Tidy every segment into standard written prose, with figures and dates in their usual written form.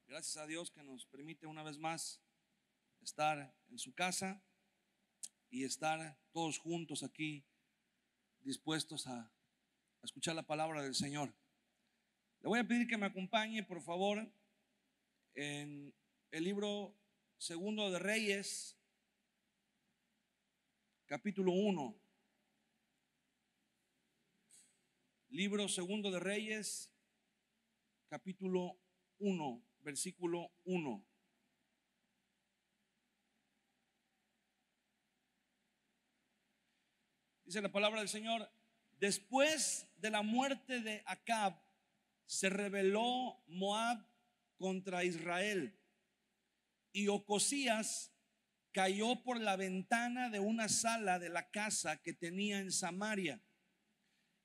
Gracias a Dios que nos permite una vez más estar en su casa y estar todos juntos aquí dispuestos a escuchar la palabra del Señor. Le voy a pedir que me acompañe, por favor, en el libro segundo de Reyes, capítulo 1. Libro segundo de Reyes, capítulo 1, versículo 1. Dice la palabra del Señor: después de la muerte de Acab, se rebeló Moab contra Israel, y Ocosías cayó por la ventana de una sala de la casa que tenía en Samaria,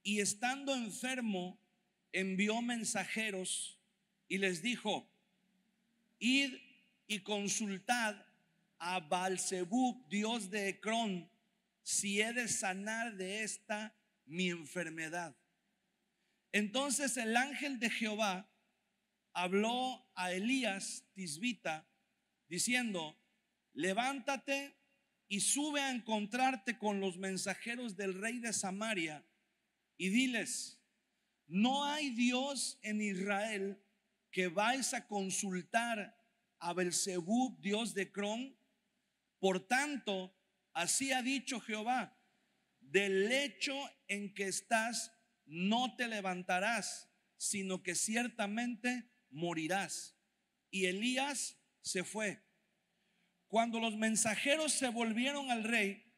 y estando enfermo envió mensajeros y les dijo: id y consultad a Baal-zebub, dios de Ecrón, si he de sanar de esta mi enfermedad. Entonces el ángel de Jehová habló a Elías Tisbita diciendo: levántate y sube a encontrarte con los mensajeros del rey de Samaria y diles: no hay Dios en Israel que vais a consultar a Baal-zebub, dios de Ecrón. Por tanto, así ha dicho Jehová: del lecho en que estás no te levantarás, sino que ciertamente morirás. Y Elías se fue. Cuando los mensajeros se volvieron al rey,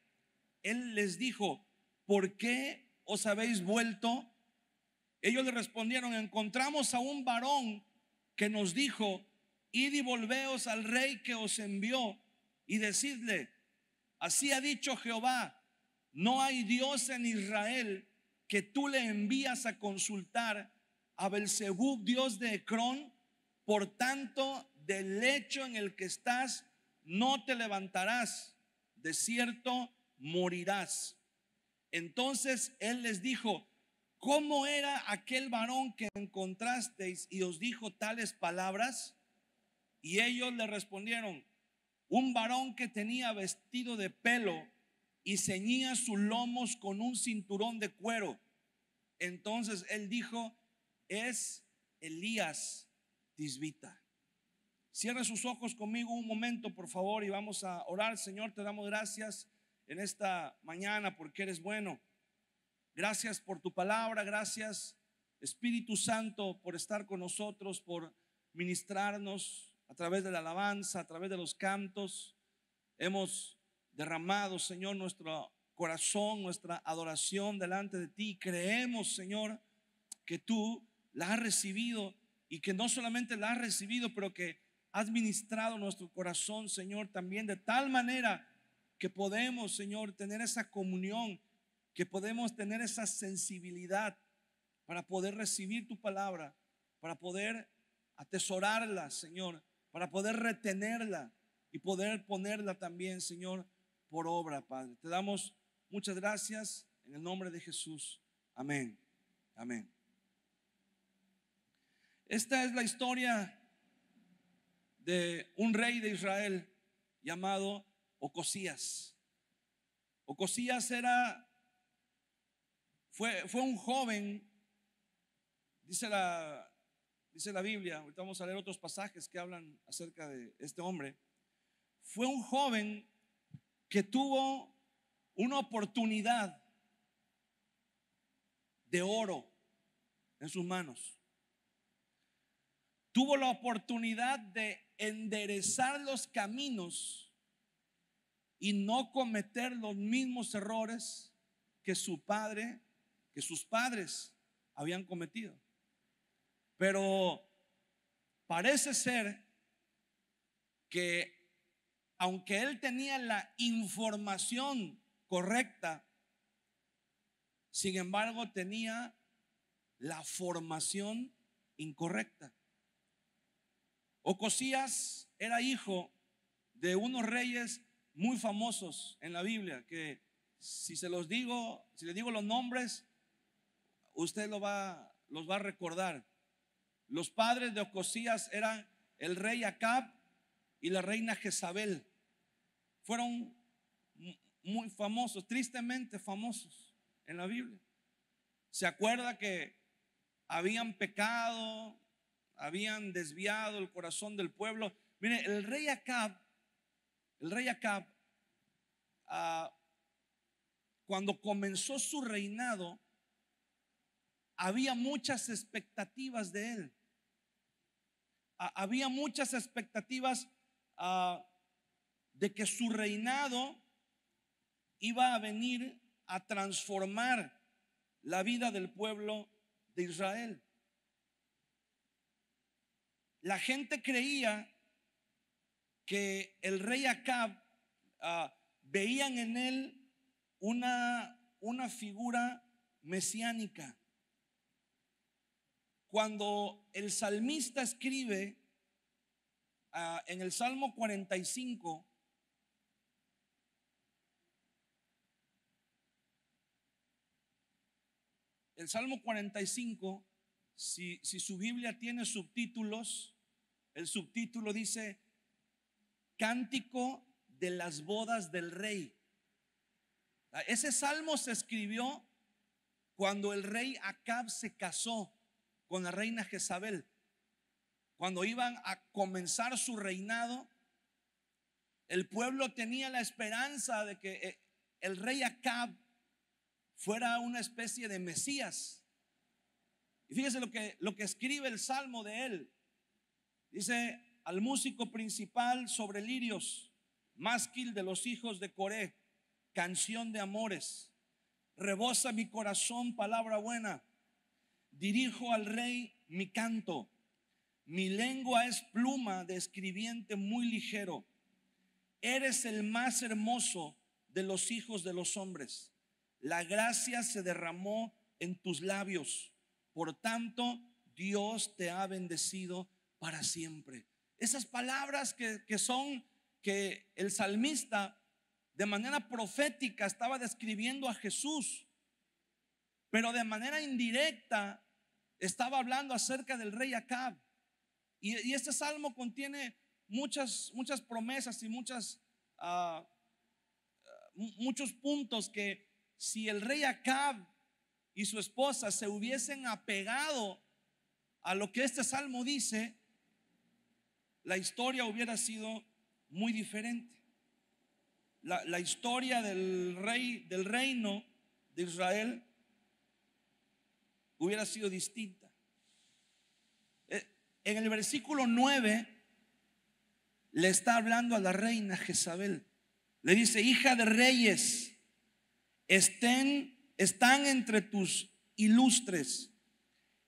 él les dijo: ¿por qué os habéis vuelto? Ellos le respondieron: encontramos a un varón que nos dijo: id y volveos al rey que os envió y decidle: así ha dicho Jehová, no hay Dios en Israel que tú le envías a consultar a Baal-zebub, dios de Ecrón. Por tanto, del lecho en el que estás no te levantarás, de cierto morirás. Entonces él les dijo: ¿cómo era aquel varón que encontrasteis y os dijo tales palabras? Y ellos le respondieron: un varón que tenía vestido de pelo y ceñía sus lomos con un cinturón de cuero. Entonces él dijo: es Elías Tisbita. Cierra sus ojos conmigo un momento, por favor, y vamos a orar. Señor, te damos gracias en esta mañana porque eres bueno. Gracias por tu palabra, gracias Espíritu Santo por estar con nosotros, por ministrarnos a través de la alabanza, a través de los cantos. Hemos derramado, Señor, nuestro corazón, nuestra adoración delante de ti. Creemos, Señor, que tú la has recibido, y que no solamente la has recibido, pero que has ministrado nuestro corazón, Señor, también de tal manera que podemos, Señor, tener esa comunión, que podemos tener esa sensibilidad para poder recibir tu palabra, para poder atesorarla, Señor, para poder retenerla y poder ponerla también, Señor, por obra, Padre. Te damos muchas gracias en el nombre de Jesús. Amén. Amén. Esta es la historia de un rey de Israel llamado Ocosías. Ocosías fue un joven, dice la Biblia. Ahorita vamos a leer otros pasajes que hablan acerca de este hombre. Fue un joven que tuvo una oportunidad de oro en sus manos. Tuvo la oportunidad de enderezar los caminos y no cometer los mismos errores que sus padres habían cometido. Pero parece ser que aunque él tenía la información correcta, sin embargo tenía la formación incorrecta. Ocosías era hijo de unos reyes muy famosos en la Biblia, que si les digo los nombres, usted los va a recordar. Los padres de Ocosías eran el rey Acab y la reina Jezabel. Fueron muy famosos, tristemente famosos en la Biblia. ¿Se acuerda que habían pecado, habían desviado el corazón del pueblo? Mire, el rey Acab, cuando comenzó su reinado, había muchas expectativas de él. Había muchas expectativas de que su reinado iba a venir a transformar la vida del pueblo de Israel. La gente creía que el rey Acab, veían en él una figura mesiánica. Cuando el salmista escribe en el Salmo 45, el Salmo 45, si su Biblia tiene subtítulos, el subtítulo dice Cántico de las bodas del rey. Ese salmo se escribió cuando el rey Acab se casó con la reina Jezabel. Cuando iban a comenzar su reinado, el pueblo tenía la esperanza de que el rey Acab fuera una especie de Mesías. Y fíjese lo que escribe el salmo de él. Dice: al músico principal sobre lirios, másquil de los hijos de Coré, canción de amores. Rebosa mi corazón palabra buena, dirijo al rey mi canto. Mi lengua es pluma de escribiente muy ligero. Eres el más hermoso de los hijos de los hombres. La gracia se derramó en tus labios. Por tanto, Dios te ha bendecido para siempre. Esas palabras que el salmista de manera profética estaba describiendo a Jesús, pero de manera indirecta estaba hablando acerca del rey Acab. Y este salmo contiene muchas promesas y muchos puntos que, si el rey Acab y su esposa se hubiesen apegado a lo que este salmo dice, la historia hubiera sido muy diferente. La historia del reino de Israel hubiera sido distinta. En el versículo 9 le está hablando a la reina Jezabel. Le dice: hija de reyes, están entre tus ilustres.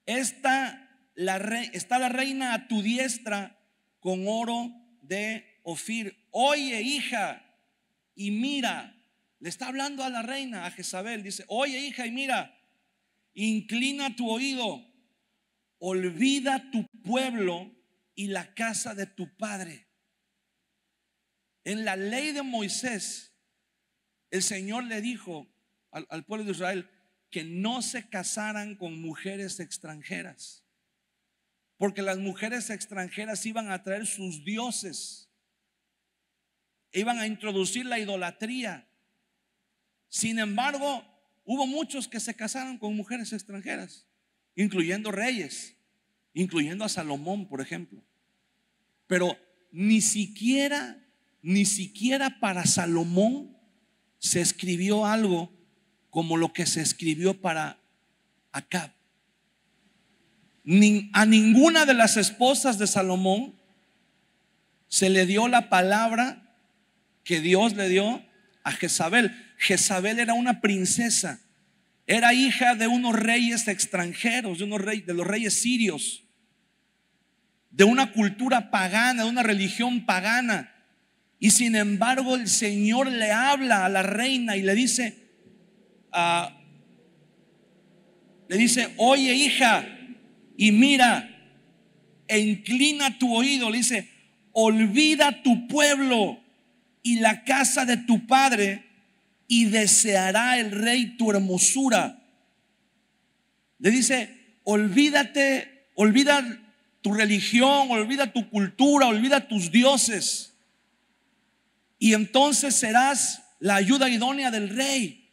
Está la reina a tu diestra con oro de Ofir. Oye, hija, y mira. Le está hablando a la reina, a Jezabel. Dice: oye, hija, y mira, inclina tu oído, olvida tu pueblo y la casa de tu padre. En la ley de Moisés, el Señor le dijo al pueblo de Israel que no se casaran con mujeres extranjeras, porque las mujeres extranjeras iban a traer sus dioses, iban a introducir la idolatría. Sin embargo, hubo muchos que se casaron con mujeres extranjeras, incluyendo reyes, incluyendo a Salomón, por ejemplo. Pero ni siquiera para Salomón se escribió algo como lo que se escribió para Acab. A ninguna de las esposas de Salomón se le dio la palabra que Dios le dio a Jezabel. Jezabel era una princesa, era hija de unos reyes extranjeros, de los reyes sirios, de una cultura pagana, de una religión pagana. Y sin embargo el Señor le habla a la reina y le dice: oye, hija, y mira, e inclina tu oído. Le dice: olvida tu pueblo y la casa de tu padre, y deseará el rey tu hermosura. Le dice: olvida tu religión, olvida tu cultura, olvida tus dioses. Y entonces serás la ayuda idónea del rey.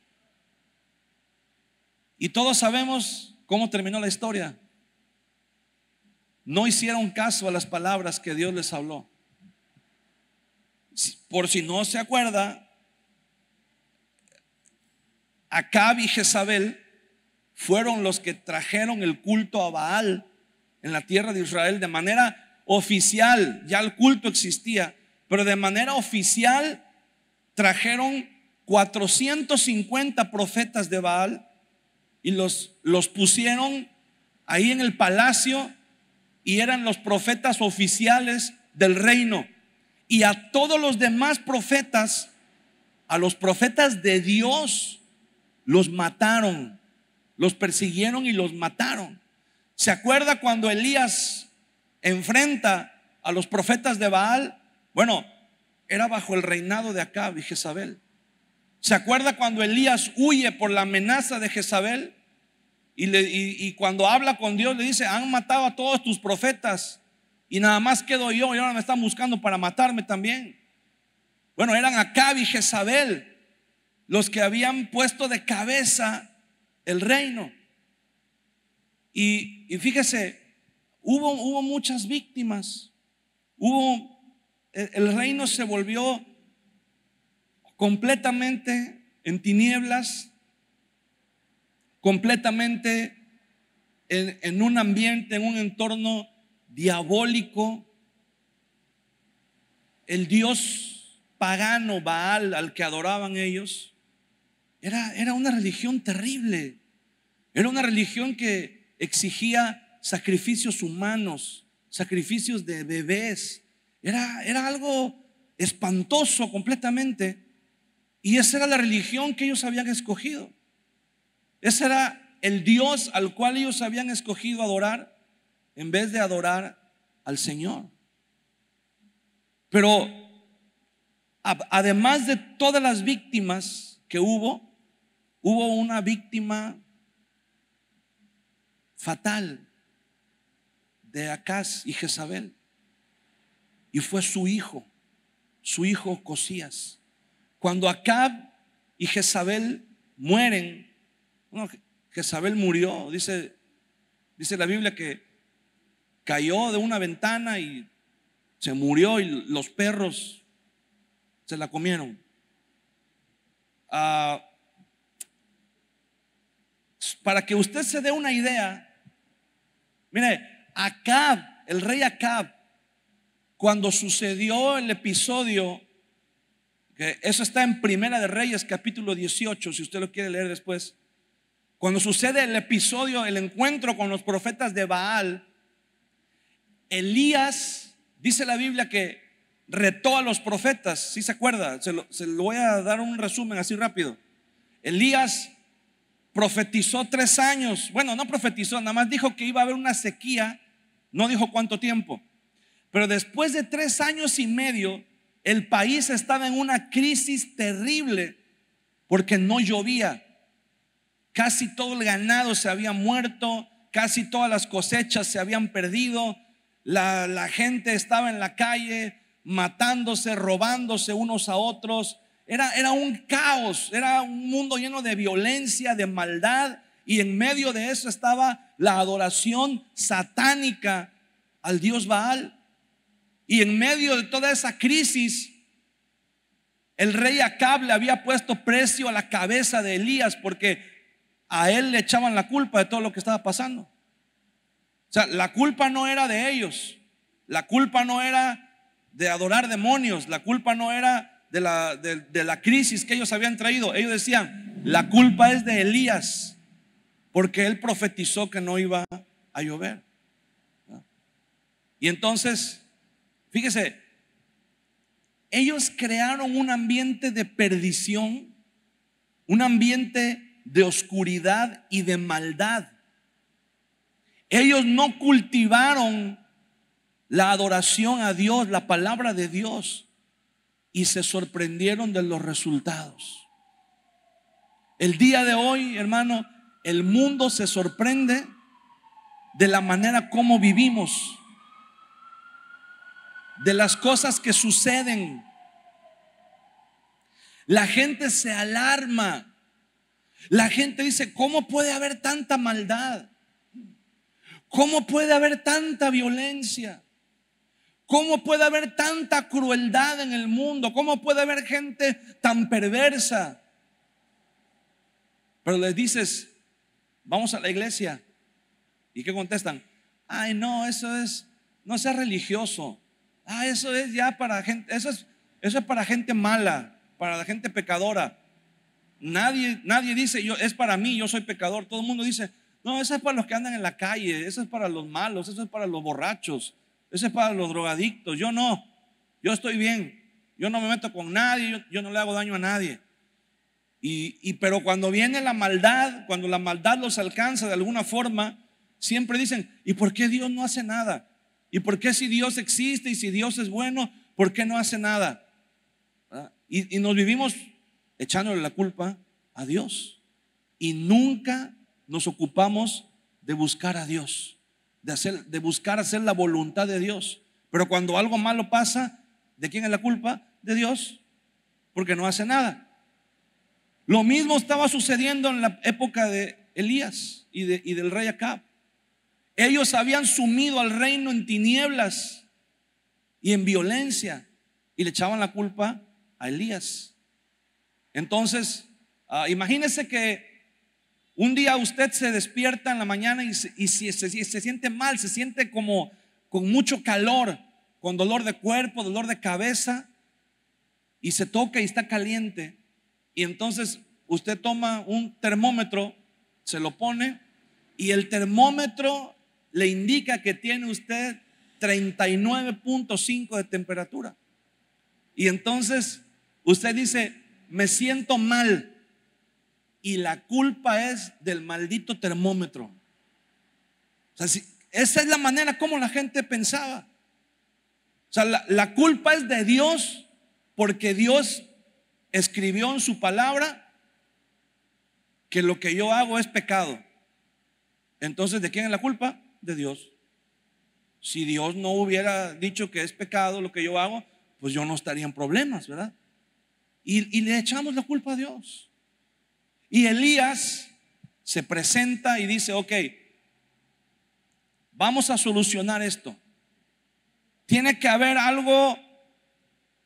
Y todos sabemos cómo terminó la historia. No hicieron caso a las palabras que Dios les habló. Por si no se acuerda, Acab y Jezabel fueron los que trajeron el culto a Baal en la tierra de Israel de manera oficial. Ya el culto existía, pero de manera oficial trajeron 450 profetas de Baal y los pusieron ahí en el palacio, y eran los profetas oficiales del reino. Y a todos los demás profetas, a los profetas de Dios, los mataron, los persiguieron y los mataron. ¿Se acuerda cuando Elías enfrenta a los profetas de Baal? Bueno, era bajo el reinado de Acab y Jezabel. ¿Se acuerda cuando Elías huye por la amenaza de Jezabel? Y cuando habla con Dios le dice: han matado a todos tus profetas y nada más quedo yo, y ahora me están buscando para matarme también. Bueno, eran Acab y Jezabel los que habían puesto de cabeza el reino. Y fíjese, hubo muchas víctimas. El reino se volvió completamente en tinieblas, completamente en un ambiente, en un entorno diabólico. El dios pagano Baal al que adoraban ellos era una religión terrible. Era una religión que exigía sacrificios humanos, sacrificios de bebés. Era algo espantoso completamente. Y esa era la religión que ellos habían escogido. Ese era el Dios al cual ellos habían escogido adorar en vez de adorar al Señor. Pero además de todas las víctimas que hubo una víctima fatal de Acab y Jezabel, y fue su hijo Ocosías. Cuando Acab y Jezabel mueren, bueno, Jezabel murió, dice la Biblia que cayó de una ventana y se murió, y los perros se la comieron. Para que usted se dé una idea, mire, Acab, el rey Acab, cuando sucedió el episodio, que eso está en Primera de Reyes capítulo 18, si usted lo quiere leer después. Cuando sucede el episodio, el encuentro con los profetas de Baal, Elías, dice la Biblia que retó a los profetas. ¿Sí se acuerda? Se lo voy a dar un resumen así rápido. Elías profetizó 3 años. Bueno, no profetizó, nada más dijo que iba a haber una sequía. No dijo cuánto tiempo. Pero después de 3 años y medio, el país estaba en una crisis terrible porque no llovía. Casi todo el ganado se había muerto, casi todas las cosechas se habían perdido. La gente estaba en la calle matándose, robándose unos a otros. Era un caos, era un mundo lleno de violencia, de maldad, y en medio de eso estaba la adoración satánica al dios Baal. Y en medio de toda esa crisis, el rey Acab le había puesto precio a la cabeza de Elías, porque a él le echaban la culpa de todo lo que estaba pasando. O sea, la culpa no era de ellos, la culpa no era de adorar demonios, la culpa no era de la crisis que ellos habían traído. Ellos decían: la culpa es de Elías, porque él profetizó que no iba a llover. Y entonces, fíjese, ellos crearon un ambiente de perdición, un ambiente de oscuridad y de maldad. Ellos no cultivaron la adoración a Dios, la palabra de Dios, y se sorprendieron de los resultados. El día de hoy, hermano, el mundo se sorprende de la manera como vivimos. de las cosas que suceden. La gente se alarma. La gente dice, ¿cómo puede haber tanta maldad? ¿Cómo puede haber tanta violencia? ¿Cómo puede haber tanta crueldad en el mundo? ¿Cómo puede haber gente tan perversa? Pero les dices, vamos a la iglesia. ¿Y qué contestan? Ay, no, eso es, no seas religioso. Ah, eso es ya para gente, eso es para gente mala, para la gente pecadora. Nadie dice, es para mí, yo soy pecador. Todo el mundo dice, no, eso es para los que andan en la calle, eso es para los malos, eso es para los borrachos, eso es para los drogadictos. Yo no, yo estoy bien, yo no me meto con nadie, yo no le hago daño a nadie. Pero cuando viene la maldad, cuando la maldad los alcanza de alguna forma, siempre dicen, ¿y por qué Dios no hace nada? ¿Y por qué si Dios existe y si Dios es bueno, por qué no hace nada? Y nos vivimos echándole la culpa a Dios y nunca nos ocupamos de buscar a Dios, de buscar hacer la voluntad de Dios. Pero cuando algo malo pasa, ¿de quién es la culpa? De Dios, porque no hace nada. Lo mismo estaba sucediendo en la época de Elías y del rey Acab. Ellos habían sumido al reino en tinieblas y en violencia y le echaban la culpa a Elías. Entonces, imagínese que un día usted se despierta en la mañana y se siente mal, se siente como con mucho calor, con dolor de cuerpo, dolor de cabeza, y se toca y está caliente. Y entonces usted toma un termómetro, se lo pone y el termómetro le indica que tiene usted 39.5 de temperatura. Y entonces usted dice, me siento mal. Y la culpa es del maldito termómetro. O sea, esa es la manera como la gente pensaba. O sea, la culpa es de Dios porque Dios escribió en su palabra que lo que yo hago es pecado. Entonces, ¿de quién es la culpa? De Dios. Si Dios no hubiera dicho que es pecado lo que yo hago, pues yo no estaría en problemas, ¿verdad? Y le echamos la culpa a Dios. Y Elías se presenta y dice, ok, vamos a solucionar esto. Tiene que haber algo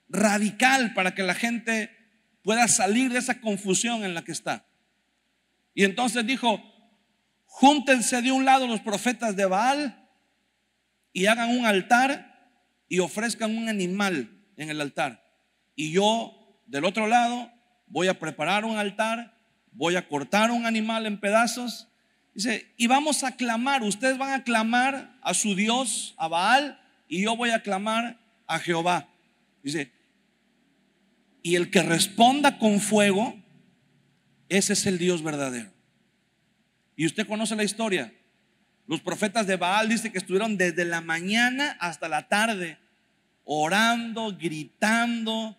radical para que la gente pueda salir de esa confusión en la que está. Y entonces dijo, júntense de un lado los profetas de Baal y hagan un altar y ofrezcan un animal en el altar. Y yo del otro lado voy a preparar un altar, voy a cortar un animal en pedazos. Dice, y vamos a clamar, ustedes van a clamar a su Dios, a Baal, y yo voy a clamar a Jehová. Dice, y el que responda con fuego, ese es el Dios verdadero. Y usted conoce la historia. Los profetas de Baal dice que estuvieron desde la mañana hasta la tarde orando, gritando,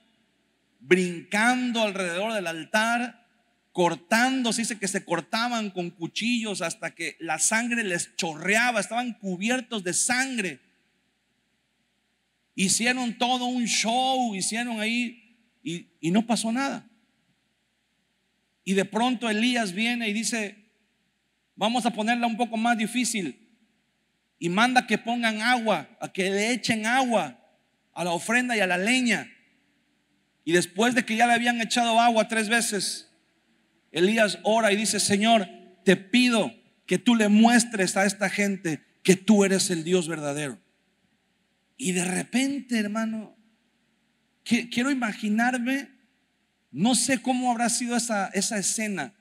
brincando alrededor del altar, cortando. Se dice que se cortaban con cuchillos hasta que la sangre les chorreaba, estaban cubiertos de sangre. Hicieron todo un show, hicieron ahí y no pasó nada. Y de pronto Elías viene y dice, vamos a ponerla un poco más difícil, y manda que pongan agua, a que le echen agua a la ofrenda y a la leña. Y después de que ya le habían echado agua 3 veces, Elías ora y dice, Señor, te pido que tú le muestres a esta gente que tú eres el Dios verdadero. Y de repente, hermano, quiero imaginarme, no sé cómo habrá sido esa escena.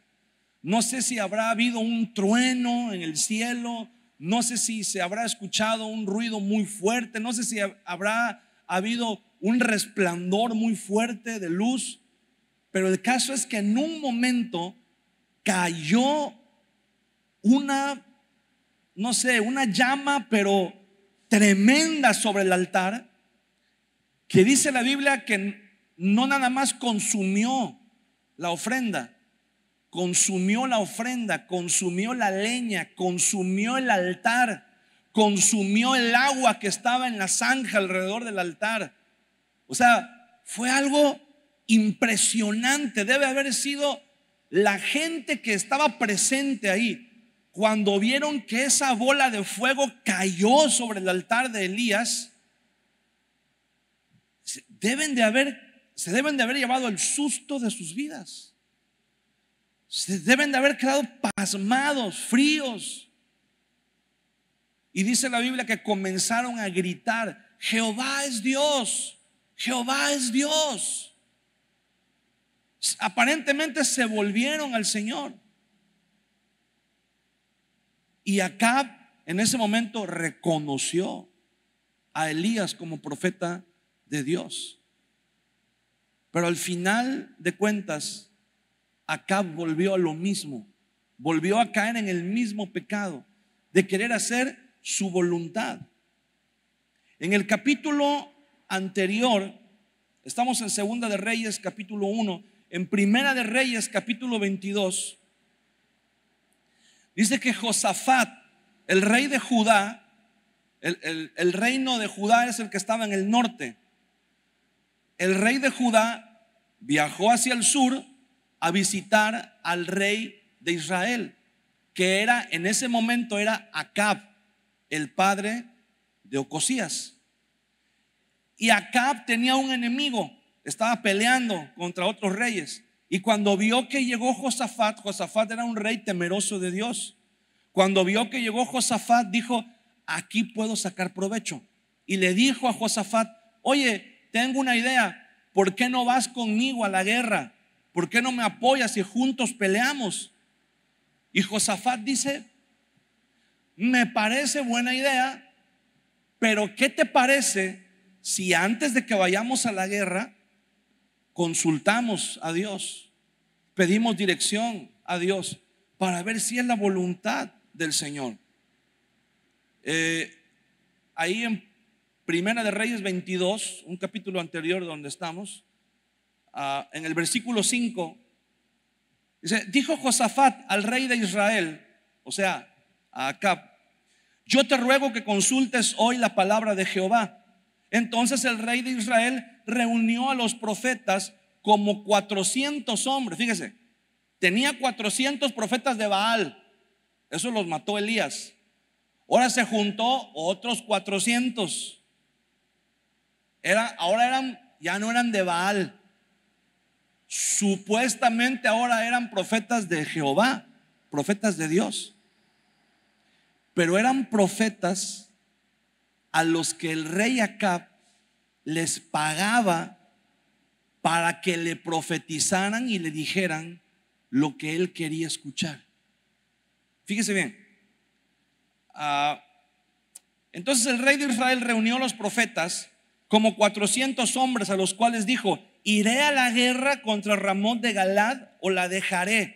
No sé si habrá habido un trueno en el cielo, no sé si se habrá escuchado un ruido muy fuerte, no sé si habrá habido un resplandor muy fuerte de luz, pero el caso es que en un momento cayó una, no sé, una llama pero tremenda sobre el altar, que dice la Biblia que no nada más consumió la ofrenda, consumió la leña, consumió el altar, consumió el agua que estaba en la zanja alrededor del altar. O sea, fue algo impresionante. Debe haber sido la gente que estaba presente ahí cuando vieron que esa bola de fuego cayó sobre el altar de Elías. Se deben de haber llevado el susto de sus vidas. Se deben de haber quedado pasmados, fríos. Y dice la Biblia que comenzaron a gritar: Jehová es Dios, Jehová es Dios. Aparentemente se volvieron al Señor. Y Acab en ese momento reconoció a Elías como profeta de Dios. Pero al final de cuentas, Acab volvió a lo mismo. Volvió a caer en el mismo pecado de querer hacer su voluntad. En el capítulo anterior, estamos en Segunda de Reyes capítulo 1, en Primera de Reyes capítulo 22, dice que Josafat, el rey de Judá, el reino de Judá es el que estaba en el norte. El rey de Judá viajó hacia el sur a visitar al rey de Israel, que era en ese momento era Acab, el padre de Ocosías. Y Acab tenía un enemigo, estaba peleando contra otros reyes. Y cuando vio que llegó Josafat, Josafat era un rey temeroso de Dios. Cuando vio que llegó Josafat, dijo: aquí puedo sacar provecho. Y le dijo a Josafat: oye, tengo una idea, ¿por qué no vas conmigo a la guerra? ¿Por qué no me apoyas y juntos peleamos? Y Josafat dice: me parece buena idea, pero ¿qué te parece si antes de que vayamos a la guerra consultamos a Dios, pedimos dirección a Dios para ver si es la voluntad del Señor? Ahí en Primera de Reyes 22, un capítulo anterior donde estamos, en el versículo 5, dice: dijo Josafat al rey de Israel, o sea, a Acab: yo te ruego que consultes hoy la palabra de Jehová. Entonces el rey de Israel reunió a los profetas, como 400 hombres. Fíjese, tenía 400 profetas de Baal, eso los mató Elías. Ahora se juntó otros 400. Ya no eran de Baal. Supuestamente ahora eran profetas de Jehová, profetas de Dios. Pero eran profetas a los que el rey Acab les pagaba para que le profetizaran y le dijeran lo que él quería escuchar. Fíjese bien. Entonces el rey de Israel reunió a los profetas, como 400 hombres, a los cuales dijo: ¿iré a la guerra contra Ramón de Galad o la dejaré?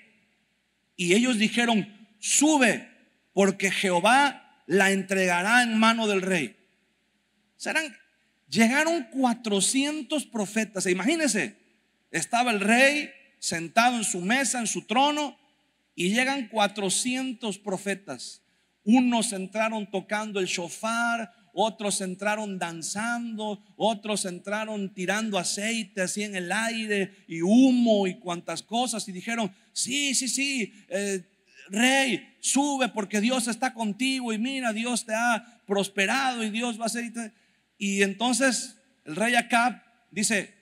Y ellos dijeron: sube, porque Jehová la entregará en mano del rey. Llegaron 400 profetas. Imagínense, estaba el rey sentado en su mesa, en su trono, y llegan 400 profetas. Unos entraron tocando el shofar, otros entraron danzando, otros entraron tirando aceite así en el aire y humo y cuantas cosas, y dijeron: sí, rey, sube porque Dios está contigo, y mira, Dios te ha prosperado y Dios va a hacer. Y entonces el rey Acab dice: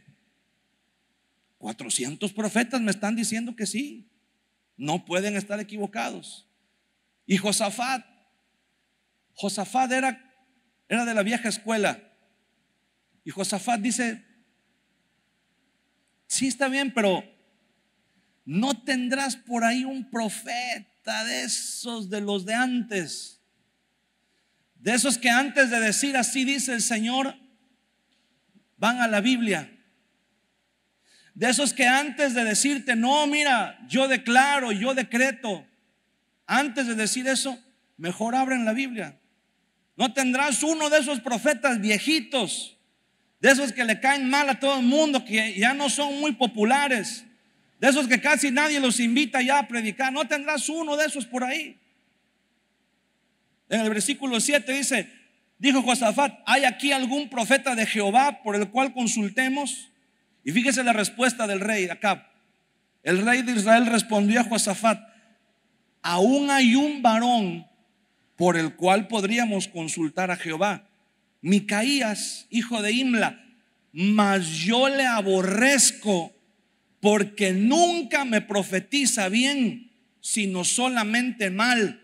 400 profetas me están diciendo que sí, no pueden estar equivocados. Y Josafat era de la vieja escuela. Y Josafat dice: sí, está bien, pero ¿no tendrás por ahí un profeta de esos, de los de antes? De esos que antes de decir así dice el Señor, van a la Biblia. De esos que antes de decirte: no, mira, yo declaro, yo decreto, antes de decir eso, mejor abren la Biblia. No tendrás uno de esos profetas viejitos, de esos que le caen mal a todo el mundo, que ya no son muy populares, de esos que casi nadie los invita ya a predicar. No tendrás uno de esos por ahí. En el versículo 7 dice: dijo Josafat, ¿hay aquí algún profeta de Jehová por el cual consultemos? Y fíjese la respuesta del rey Acab. El rey de Israel respondió a Josafat: aún hay un varón por el cual podríamos consultar a Jehová, Micaías, hijo de Imla, mas yo le aborrezco porque nunca me profetiza bien, sino solamente mal.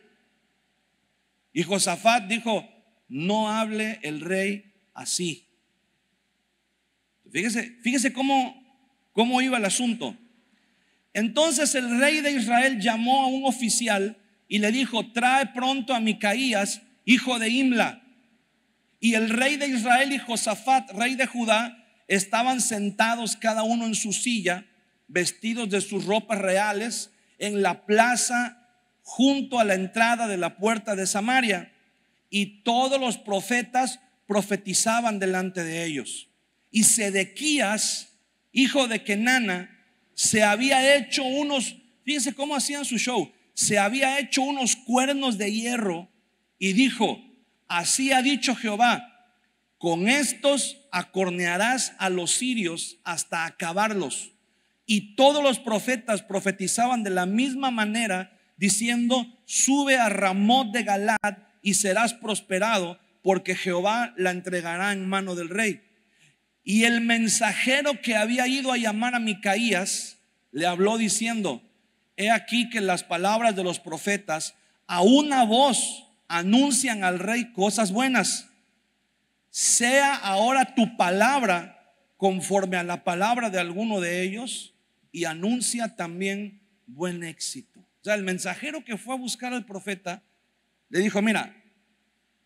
Y Josafat dijo: no hable el rey así. Fíjese cómo iba el asunto. Entonces el rey de Israel llamó a un oficial y le dijo: trae pronto a Micaías, hijo de Imla. Y el rey de Israel y Josafat, rey de Judá, estaban sentados cada uno en su silla, vestidos de sus ropas reales, en la plaza junto a la entrada de la puerta de Samaria. Y todos los profetas profetizaban delante de ellos. Y Sedequías, hijo de Kenana, se había hecho fíjense cómo hacían su show, se había hecho unos cuernos de hierro y dijo: así ha dicho Jehová, con estos acornearás a los sirios hasta acabarlos. Y todos los profetas profetizaban de la misma manera, diciendo: sube a Ramot de Galad y serás prosperado, porque Jehová la entregará en mano del rey. Y el mensajero que había ido a llamar a Micaías le habló diciendo: he aquí que las palabras de los profetas a una voz anuncian al rey cosas buenas. Sea ahora tu palabra conforme a la palabra de alguno de ellos, y anuncia también buen éxito. O sea, el mensajero que fue a buscar al profeta le dijo: mira,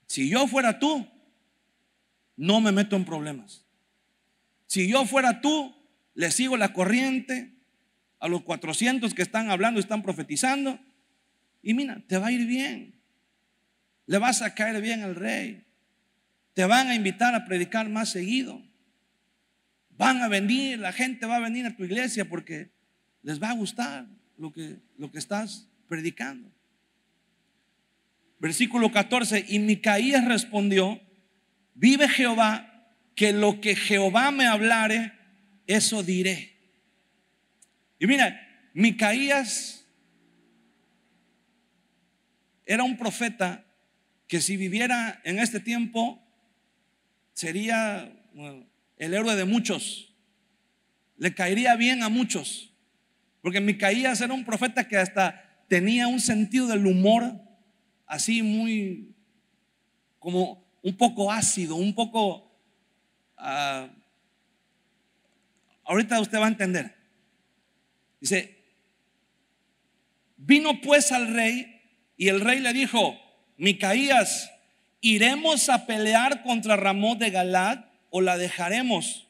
si yo fuera tú, no me meto en problemas. Si yo fuera tú, le sigo la corriente a los 400 que están hablando, están profetizando, y mira, te va a ir bien. Le vas a caer bien al rey. Te van a invitar a predicar más seguido. Van a venir, la gente va a venir a tu iglesia porque les va a gustar lo que estás predicando. Versículo 14: y Micaías respondió: vive Jehová, que lo que Jehová me hablare, eso diré. Y mira, Micaías era un profeta que, si viviera en este tiempo, sería el héroe de muchos. Le caería bien a muchos, porque Micaías era un profeta que hasta tenía un sentido del humor así muy, como un poco ácido, un poco ahorita usted va a entender. Dice: vino pues al rey, y el rey le dijo: Micaías, ¿iremos a pelear contra Ramot de Galad o la dejaremos?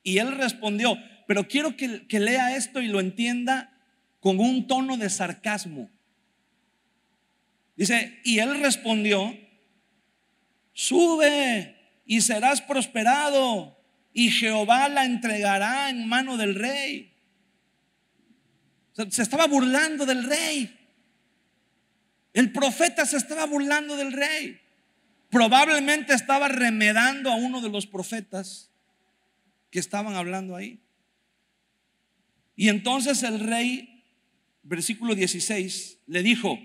Y él respondió, pero quiero que lea esto y lo entienda con un tono de sarcasmo. Dice: y él respondió: sube y serás prosperado, y Jehová la entregará en mano del rey. O sea, se estaba burlando del rey. El profeta se estaba burlando del rey. Probablemente estaba remedando a uno de los profetas que estaban hablando ahí. Y entonces el rey, versículo 16, le dijo: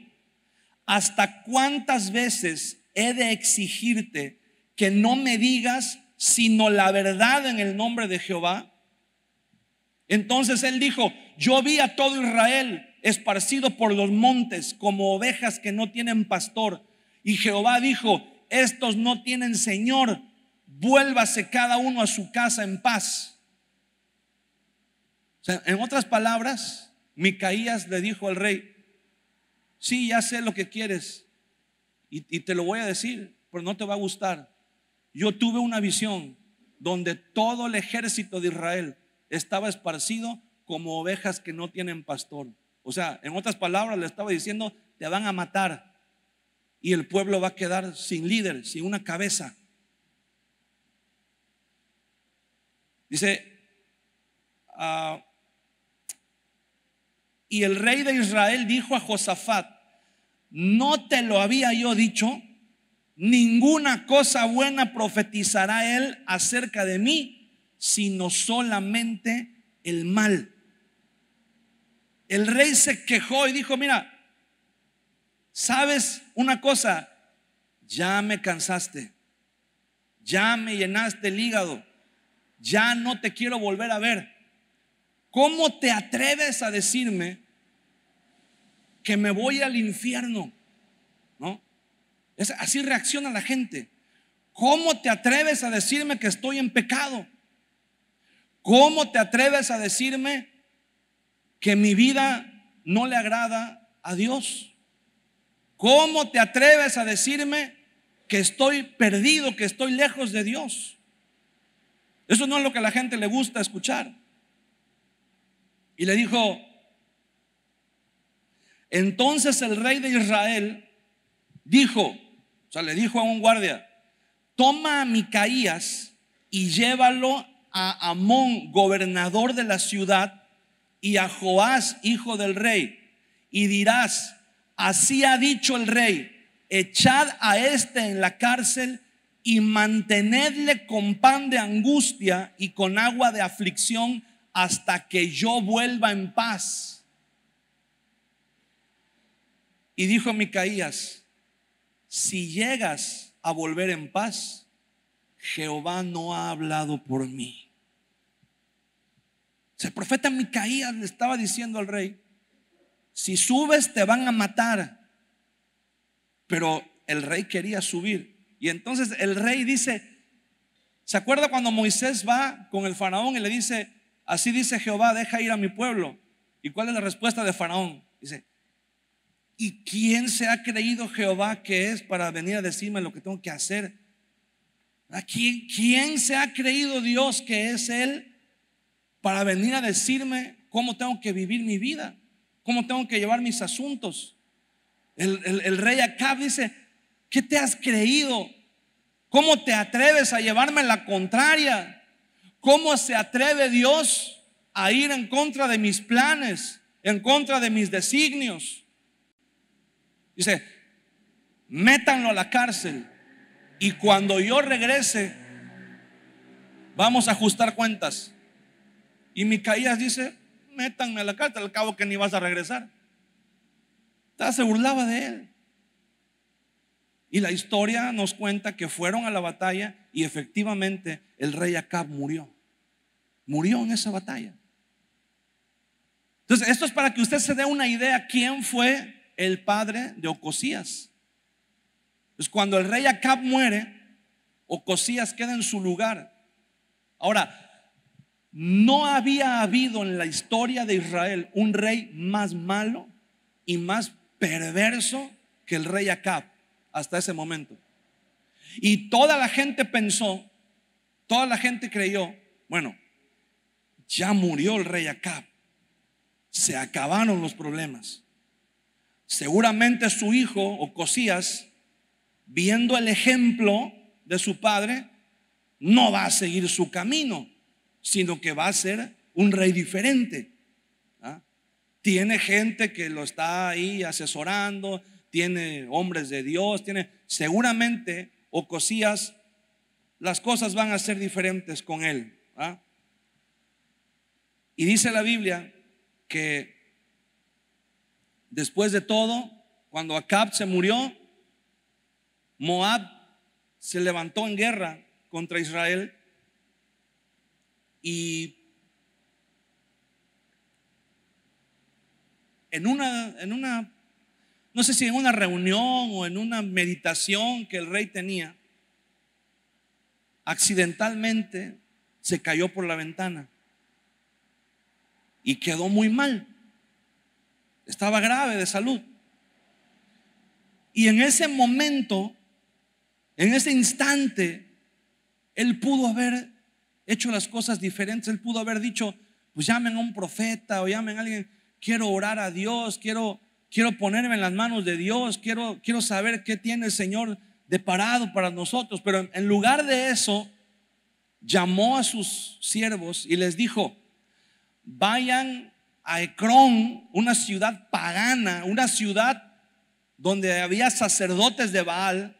¿hasta cuántas veces he de exigirte que no me digas sino la verdad en el nombre de Jehová? Entonces él dijo: yo vi a todo Israel esparcido por los montes como ovejas que no tienen pastor, y Jehová dijo: estos no tienen señor, vuélvase cada uno a su casa en paz. O sea, en otras palabras, Micaías le dijo al rey: sí, ya sé lo que quieres y te lo voy a decir, pero no te va a gustar. Yo tuve una visión donde todo el ejército de Israel estaba esparcido como ovejas que no tienen pastor. O sea, en otras palabras le estaba diciendo: te van a matar y el pueblo va a quedar sin líder, sin una cabeza. Dice, y el rey de Israel dijo a Josafat: ¿no te lo había yo dicho? ninguna cosa buena profetizará él acerca de mí, sino solamente el mal. El rey se quejó y dijo: mira, ¿sabes una cosa? Ya me cansaste, ya me llenaste el hígado, ya no te quiero volver a ver. ¿Cómo te atreves a decirme que me voy al infierno? ¿No? Así reacciona la gente. ¿Cómo te atreves a decirme que estoy en pecado? ¿Cómo te atreves a decirme que mi vida no le agrada a Dios? ¿Cómo te atreves a decirme que estoy perdido, que estoy lejos de Dios? Eso no es lo que a la gente le gusta escuchar. Y le dijo: entonces el rey de Israel dijo, o sea, le dijo a un guardia: toma a Micaías y llévalo a Amón, gobernador de la ciudad, y a Joás, hijo del rey, y dirás: así ha dicho el rey, echad a este en la cárcel y mantenedle con pan de angustia y con agua de aflicción hasta que yo vuelva en paz. Y dijo Micaías: si llegas a volver en paz, Jehová no ha hablado por mí. O sea, el profeta Micaías le estaba diciendo al rey: si subes te van a matar. Pero el rey quería subir. Y entonces el rey dice, ¿se acuerda cuando Moisés va con el faraón y le dice: así dice Jehová, deja ir a mi pueblo? ¿Y cuál es la respuesta de faraón? Dice: ¿y quién se ha creído Jehová que es para venir a decirme lo que tengo que hacer? ¿Quién se ha creído Dios que es Él para venir a decirme cómo tengo que vivir mi vida, cómo tengo que llevar mis asuntos? El rey Acab dice: ¿qué te has creído? ¿Cómo te atreves a llevarme la contraria? ¿Cómo se atreve Dios a ir en contra de mis planes, en contra de mis designios? Dice: métanlo a la cárcel y cuando yo regrese vamos a ajustar cuentas. Y Micaías dice: métanme a la cárcel, al cabo que ni vas a regresar. Se burlaba de él. Y la historia nos cuenta que fueron a la batalla y efectivamente el rey Acab murió en esa batalla. Entonces, esto es para que usted se dé una idea quién fue el padre de Ocosías. Pues cuando el rey Acab muere, Ocosías queda en su lugar. Ahora, no había habido en la historia de Israel un rey más malo y más perverso que el rey Acab hasta ese momento. Y toda la gente pensó, toda la gente creyó: bueno, ya murió el rey Acab, se acabaron los problemas. Seguramente su hijo Ocosías, viendo el ejemplo de su padre, no va a seguir su camino, sino que va a ser un rey diferente. Tiene gente que lo está ahí asesorando, tiene hombres de Dios, seguramente Ocosías, las cosas van a ser diferentes con él. Y dice la Biblia que después de todo, cuando Acab se murió, Moab se levantó en guerra contra Israel y en una, no sé si en una reunión o en una meditación que el rey tenía, accidentalmente se cayó por la ventana y quedó muy mal. Estaba grave de salud. Y en ese momento, en ese instante, él pudo haber hecho las cosas diferentes. Él pudo haber dicho: pues llamen a un profeta o llamen a alguien. Quiero orar a Dios, quiero ponerme en las manos de Dios, quiero saber qué tiene el Señor deparado para nosotros. Pero en lugar de eso, llamó a sus siervos y les dijo: vayan a Ecrón, una ciudad pagana, una ciudad donde había sacerdotes de Baal,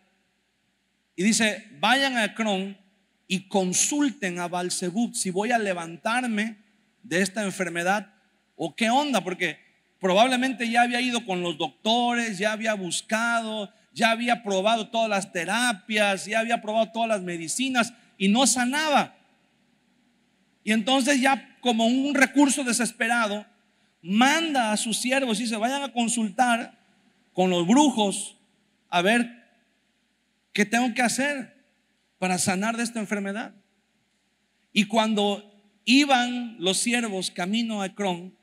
Y dice, vayan a Ecrón y consulten a Baal-Zebub si voy a levantarme de esta enfermedad o qué onda, porque probablemente ya había ido con los doctores, ya había buscado, ya había probado todas las terapias, ya había probado todas las medicinas y no sanaba. Y entonces ya como un recurso desesperado, manda a sus siervos y dice, vayan a consultar con los brujos a ver qué tengo que hacer para sanar de esta enfermedad. Y cuando iban los siervos camino a Ecrón,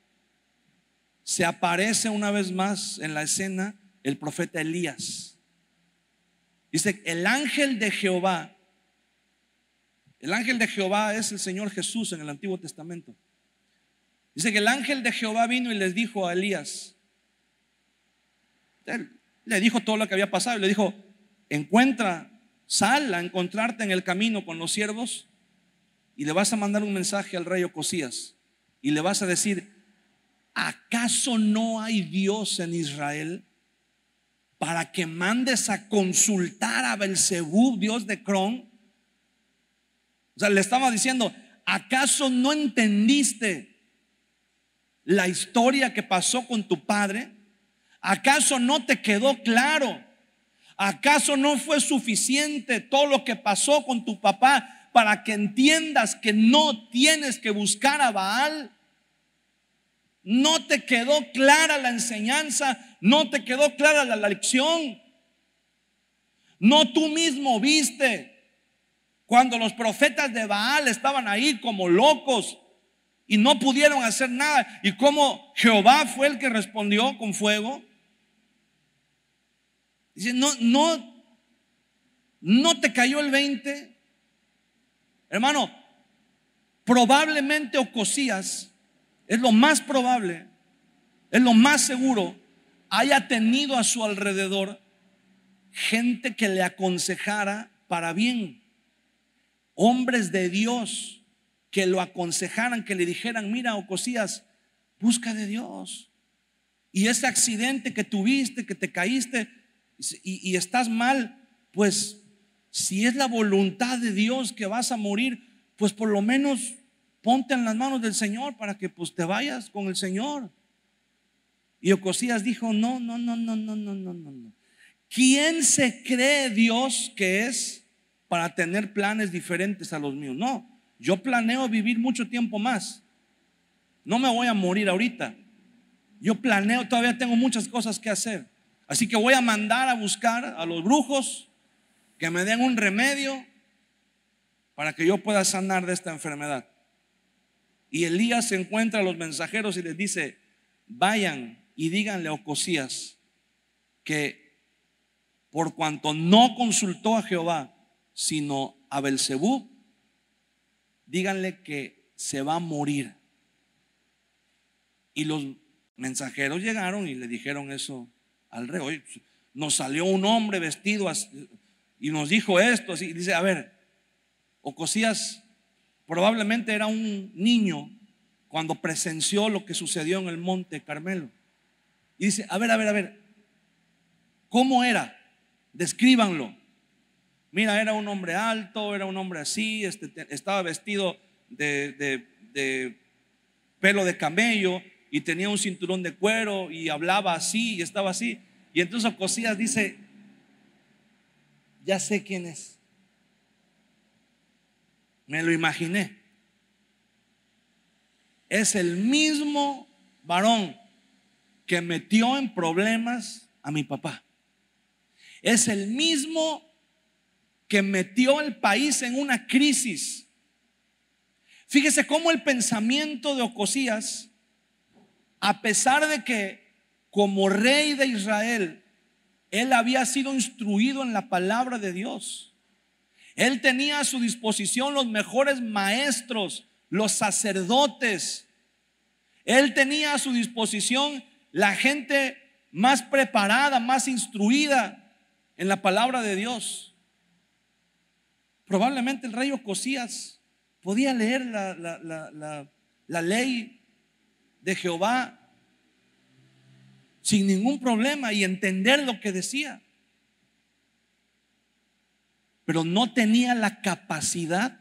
se aparece una vez más en la escena el profeta Elías. Dice, el ángel de Jehová es el Señor Jesús en el Antiguo Testamento. Dice que el ángel de Jehová vino y les dijo a Elías, él le dijo todo lo que había pasado y le dijo, sal a encontrarte en el camino con los siervos y le vas a mandar un mensaje al rey Ocosías y le vas a decir, ¿acaso no hay Dios en Israel para que mandes a consultar a Beelzebub, Dios de Ecrón? O sea, le estaba diciendo, ¿acaso no entendiste la historia que pasó con tu padre? ¿Acaso no te quedó claro? ¿Acaso no fue suficiente todo lo que pasó con tu papá para que entiendas que no tienes que buscar a Baal? ¿No te quedó clara la enseñanza? ¿No te quedó clara la lección? ¿No tú mismo viste cuando los profetas de Baal estaban ahí como locos y no pudieron hacer nada? ¿Y cómo Jehová fue el que respondió con fuego? Dice, no te cayó el 20. Hermano, probablemente Ocosías, es lo más probable, es lo más seguro, haya tenido a su alrededor gente que le aconsejara para bien, hombres de Dios que lo aconsejaran, que le dijeran, mira, Ocosías, busca de Dios. Y ese accidente que tuviste, que te caíste y estás mal, pues si es la voluntad de Dios que vas a morir, pues por lo menos ponte en las manos del Señor para que pues te vayas con el Señor. Y Ocosías dijo, no. ¿Quién se cree Dios que es para tener planes diferentes a los míos? No, yo planeo vivir mucho tiempo más. No me voy a morir ahorita. Yo planeo, todavía tengo muchas cosas que hacer. Así que voy a mandar a buscar a los brujos que me den un remedio para que yo pueda sanar de esta enfermedad. Y Elías encuentra a los mensajeros y les dice, vayan y díganle a Ocosías que por cuanto no consultó a Jehová, sino a Beelzebub, díganle que se va a morir. Y los mensajeros llegaron y le dijeron eso al rey. Oye, nos salió un hombre vestido así, y nos dijo esto así. Dice, a ver, Ocosías probablemente era un niño cuando presenció lo que sucedió en el monte Carmelo. Y dice, a ver, ¿cómo era? Descríbanlo. Mira, era un hombre alto, era un hombre así, estaba vestido de pelo de camello y tenía un cinturón de cuero y hablaba así y estaba así. Y entonces Ocosías dice, ya sé quién es. Me lo imaginé. Es el mismo varón que metió en problemas a mi papá. Es el mismo que metió el país en una crisis. Fíjese cómo el pensamiento de Ocosías, a pesar de que como rey de Israel, él había sido instruido en la palabra de Dios. Él tenía a su disposición los mejores maestros, los sacerdotes. Él tenía a su disposición la gente más preparada, más instruida en la palabra de Dios. Probablemente el rey Ocosías podía leer la ley de Jehová sin ningún problema y entender lo que decía. pero no tenía la capacidad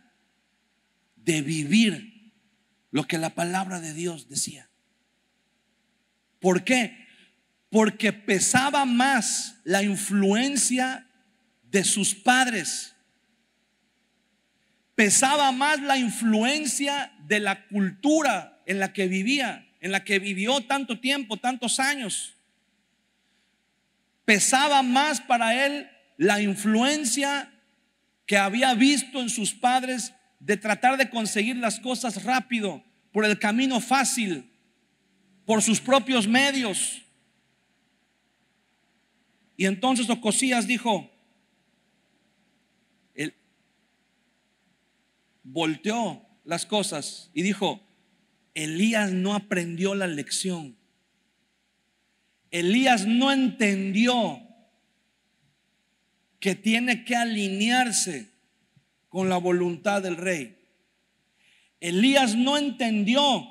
de vivir lo que la palabra de Dios decía. ¿Por qué? Porque pesaba más la influencia de sus padres. Pesaba más la influencia de la cultura en la que vivía, en la que vivió tanto tiempo, tantos años. Pesaba más para él la influencia que había visto en sus padres de tratar de conseguir las cosas rápido, por el camino fácil, por sus propios medios. Y entonces Ocosías dijo, él volteó las cosas y dijo: Elías no aprendió la lección. Elías no entendió que tiene que alinearse con la voluntad del rey. Elías no entendió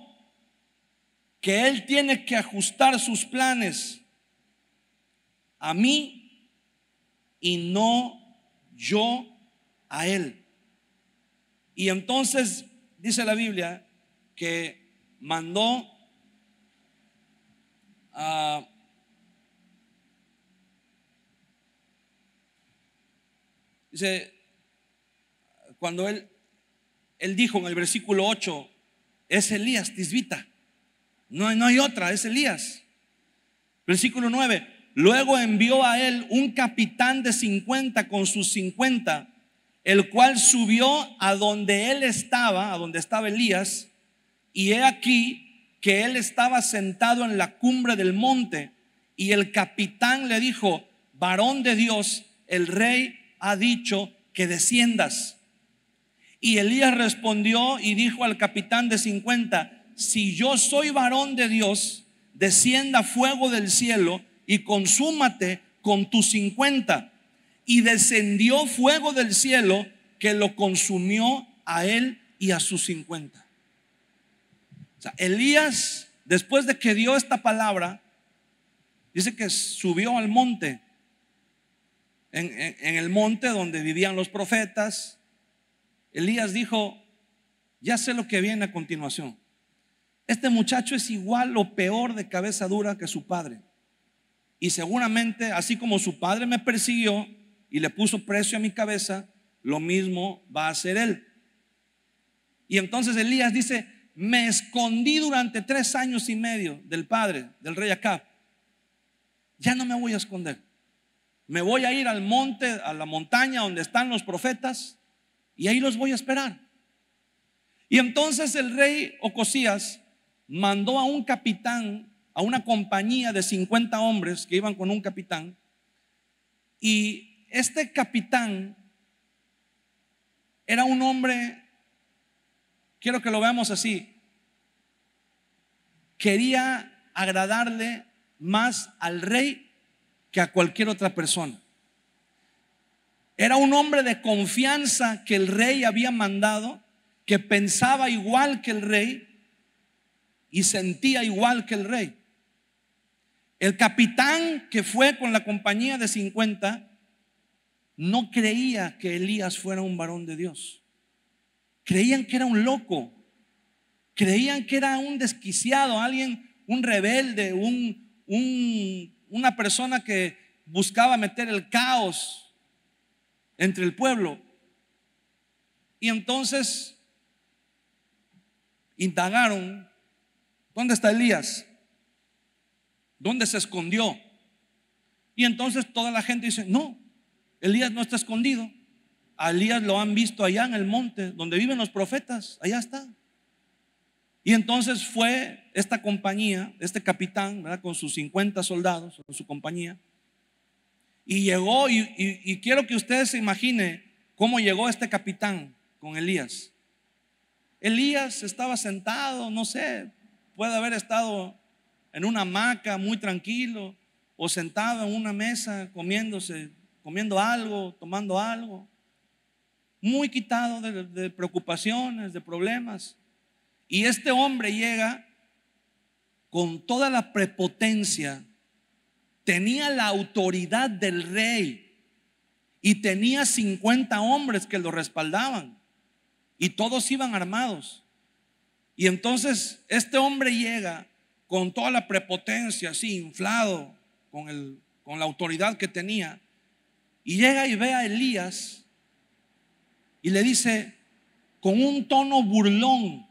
que él tiene que ajustar sus planes a mí y no yo a él. Y entonces dice la Biblia que mandó a dice, cuando él dijo en el versículo 8, es Elías Tisbita, no hay otra, es Elías. Versículo 9, luego envió a él un capitán de 50 con sus 50, el cual subió a donde él estaba, a donde estaba Elías, y he aquí que él estaba sentado en la cumbre del monte, y el capitán le dijo: varón de Dios, el rey ha dicho que desciendas. Y Elías respondió y dijo al capitán de 50: si yo soy varón de Dios, descienda fuego del cielo y consúmate con tus 50. Y descendió fuego del cielo que lo consumió a él y a sus 50. O sea, Elías, después de que dio esta palabra, dice que subió al monte, en el monte donde vivían los profetas. Elías dijo: ya sé lo que viene a continuación. Este muchacho es igual o peor de cabeza dura que su padre. Y seguramente, así como su padre me persiguió y le puso precio a mi cabeza, lo mismo va a hacer él. Y entonces Elías dice: me escondí durante 3 años y medio del padre, del rey Acab. Ya no me voy a esconder. Me voy a ir al monte, a la montaña donde están los profetas, y ahí los voy a esperar. Y entonces el rey Ocosías mandó a un capitán, a una compañía de 50 hombres que iban con un capitán. Y este capitán era un hombre, quiero que lo veamos así, quería agradarle más al rey que a cualquier otra persona. Era un hombre de confianza que el rey había mandado, que pensaba igual que el rey y sentía igual que el rey. El capitán que fue con la compañía de 50 no creía que Elías fuera un varón de Dios. Creían que era un loco, creían que era un desquiciado, alguien, un rebelde, una persona que buscaba meter el caos entre el pueblo. Y entonces indagaron: ¿dónde está Elías? ¿Dónde se escondió? Y entonces toda la gente dice: no, Elías no está escondido. A Elías lo han visto allá en el monte donde viven los profetas, allá está. Y entonces fue esta compañía, este capitán, ¿verdad?, con sus 50 soldados, con su compañía, y llegó, y quiero que ustedes se imaginen cómo llegó este capitán con Elías. Elías estaba sentado, no sé, puede haber estado en una hamaca muy tranquilo, o sentado en una mesa comiendo algo, tomando algo, muy quitado de preocupaciones, de problemas. Y este hombre llega con toda la prepotencia, tenía la autoridad del rey y tenía 50 hombres que lo respaldaban y todos iban armados. Y entonces este hombre llega con toda la prepotencia, así inflado con la autoridad que tenía, y llega y ve a Elías y le dice con un tono burlón,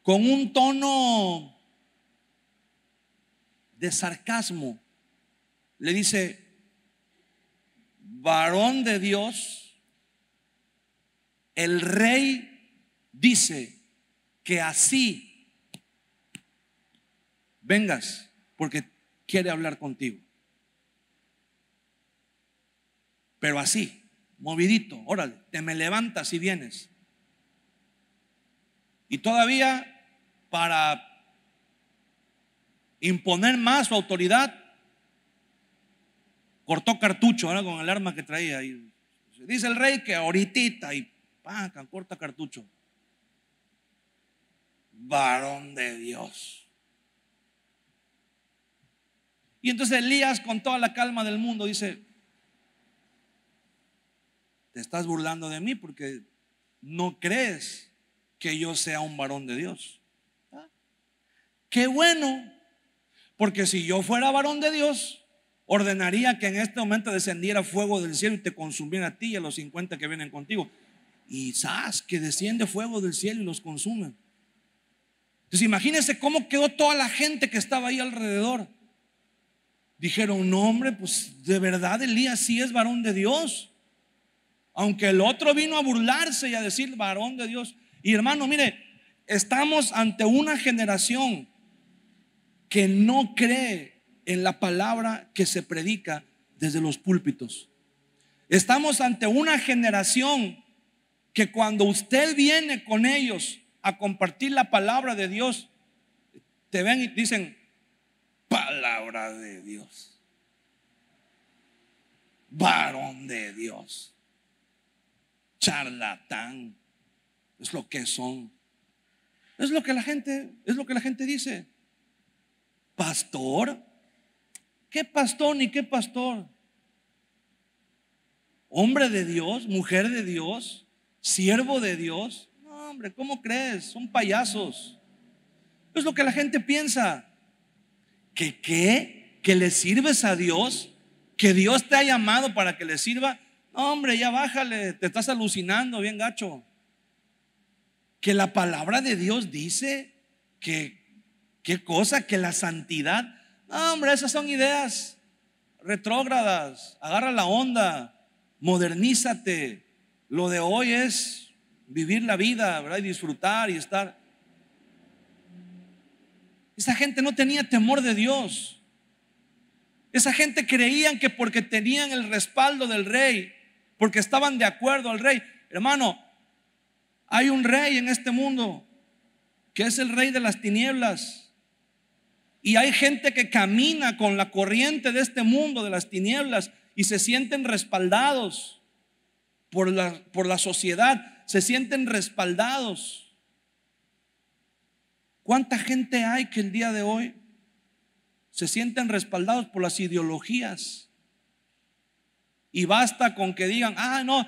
con un tono de sarcasmo, le dice: varón de Dios, el rey dice que así vengas porque quiere hablar contigo. Pero así, movidito, órale, te me levantas y vienes. Y todavía, para imponer más su autoridad, cortó cartucho ahora con el arma que traía. Y dice el rey que ahorita, y corta cartucho. Varón de Dios. Y entonces Elías, con toda la calma del mundo, dice: te estás burlando de mí porque no crees que yo sea un varón de Dios. Qué bueno, porque si yo fuera varón de Dios, ordenaría que en este momento descendiera fuego del cielo y te consumiera a ti y a los 50 que vienen contigo. Y sabes que desciende fuego del cielo y los consume. Entonces imagínense cómo quedó toda la gente que estaba ahí alrededor. Dijeron: no, hombre, pues de verdad Elías sí es varón de Dios. Aunque el otro vino a burlarse y a decir varón de Dios. Y hermano, mire, estamos ante una generación que no cree en la palabra que se predica desde los púlpitos. Estamos ante una generación que cuando usted viene con ellos a compartir la palabra de Dios, te ven y dicen: palabra de Dios, varón de Dios, charlatán. Es lo que son. Es lo que la gente dice. Pastor, ¿qué pastor ni qué pastor? Hombre de Dios, mujer de Dios, siervo de Dios. No, hombre, ¿cómo crees? Son payasos. Es lo que la gente piensa. ¿Que le sirves a Dios? ¿Que Dios te ha llamado para que le sirva? No, hombre, ya bájale, te estás alucinando bien gacho. Que la palabra de Dios dice que, ¿qué cosa? Que la santidad. No, hombre, esas son ideas retrógradas. Agarra la onda, modernízate. Lo de hoy es vivir la vida, ¿verdad? Y disfrutar y estar. Esa gente no tenía temor de Dios. Esa gente creían que porque tenían el respaldo del rey, porque estaban de acuerdo al rey. Hermano, hay un rey en este mundo que es el rey de las tinieblas. Y hay gente que camina con la corriente de este mundo de las tinieblas y se sienten respaldados por la sociedad, se sienten respaldados. ¿Cuánta gente hay que el día de hoy se sienten respaldados por las ideologías? Y basta con que digan: no,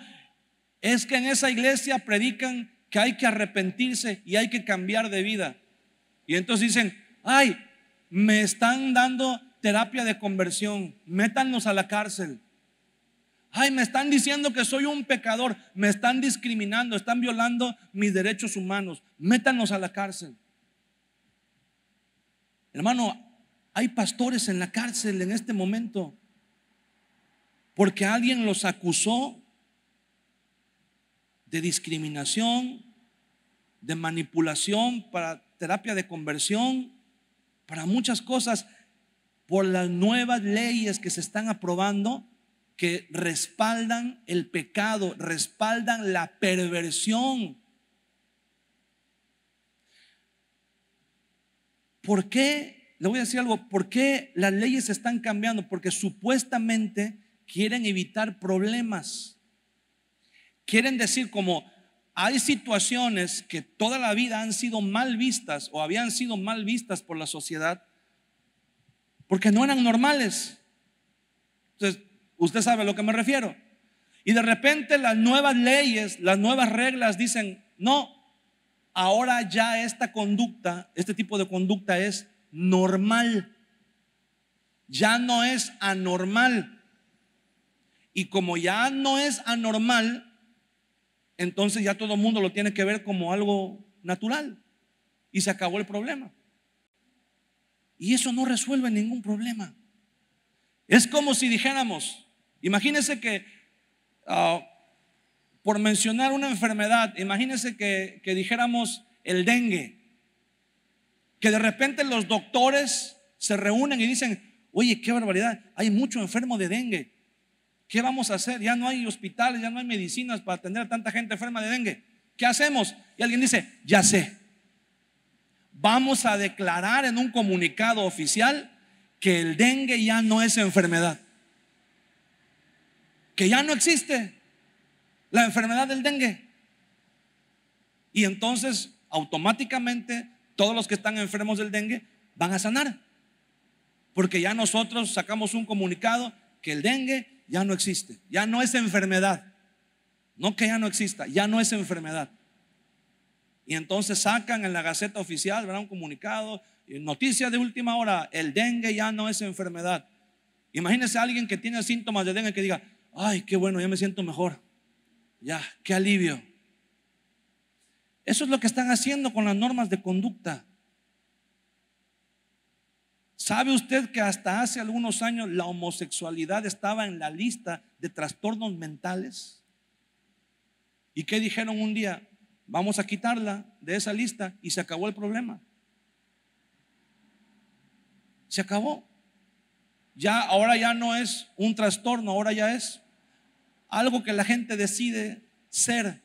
es que en esa iglesia predican que hay que arrepentirse y hay que cambiar de vida. Y entonces dicen: me están dando terapia de conversión, métannos a la cárcel. Me están diciendo que soy un pecador, me están discriminando, están violando mis derechos humanos, métanos a la cárcel. Hermano, hay pastores en la cárcel en este momento porque alguien los acusó de discriminación, de manipulación, para terapia de conversión, para muchas cosas, por las nuevas leyes que se están aprobando que respaldan el pecado, respaldan la perversión. ¿Por qué? Le voy a decir algo. ¿Por qué las leyes se están cambiando? Porque supuestamente quieren evitar problemas. Quieren decir, como hay situaciones que toda la vida han sido mal vistas o habían sido mal vistas por la sociedad porque no eran normales. Entonces, Usted sabe a lo que me refiero. Y de repente las nuevas leyes, las nuevas reglas dicen, no, ahora ya esta conducta, este tipo de conducta es normal. Ya no es anormal. Y como ya no es anormal, entonces ya todo el mundo lo tiene que ver como algo natural. Y se acabó el problema. Y eso no resuelve ningún problema. Es como si dijéramos, imagínense que, por mencionar una enfermedad, imagínense que dijéramos el dengue. Que de repente los doctores se reúnen y dicen, oye, qué barbaridad, hay mucho enfermo de dengue. ¿Qué vamos a hacer? Ya no hay hospitales, ya no hay medicinas para atender a tanta gente enferma de dengue. ¿Qué hacemos? Y alguien dice, ya sé. Vamos a declarar en un comunicado oficial que el dengue ya no es enfermedad. Que ya no existe la enfermedad del dengue. Y entonces automáticamente todos los que están enfermos del dengue van a sanar. Porque ya nosotros sacamos un comunicado que el dengue ya no existe, ya no es enfermedad. No que ya no exista, ya no es enfermedad. Y entonces sacan en la Gaceta Oficial, ¿verdad?, un comunicado, noticia de última hora, el dengue ya no es enfermedad. Imagínese a alguien que tiene síntomas de dengue que diga, ay, qué bueno, ya me siento mejor, ya, qué alivio. Eso es lo que están haciendo con las normas de conducta. ¿Sabe usted que hasta hace algunos años la homosexualidad estaba en la lista de trastornos mentales? ¿Y qué dijeron un día? Vamos a quitarla de esa lista y se acabó el problema. Se acabó. Ya, ahora ya no es un trastorno, ahora ya es algo que la gente decide ser.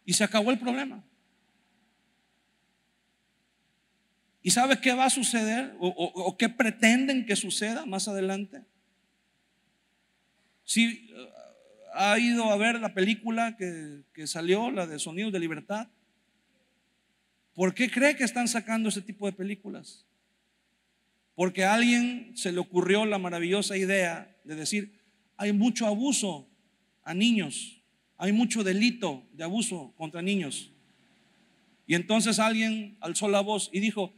Y se acabó el problema. ¿Y sabe qué va a suceder? ¿O qué pretenden que suceda más adelante? Si ha ido a ver la película que salió, la de Sonidos de Libertad, ¿por qué cree que están sacando ese tipo de películas? Porque a alguien se le ocurrió la maravillosa idea de decir, hay mucho abuso a niños, hay mucho delito de abuso contra niños. Y entonces alguien alzó la voz y dijo,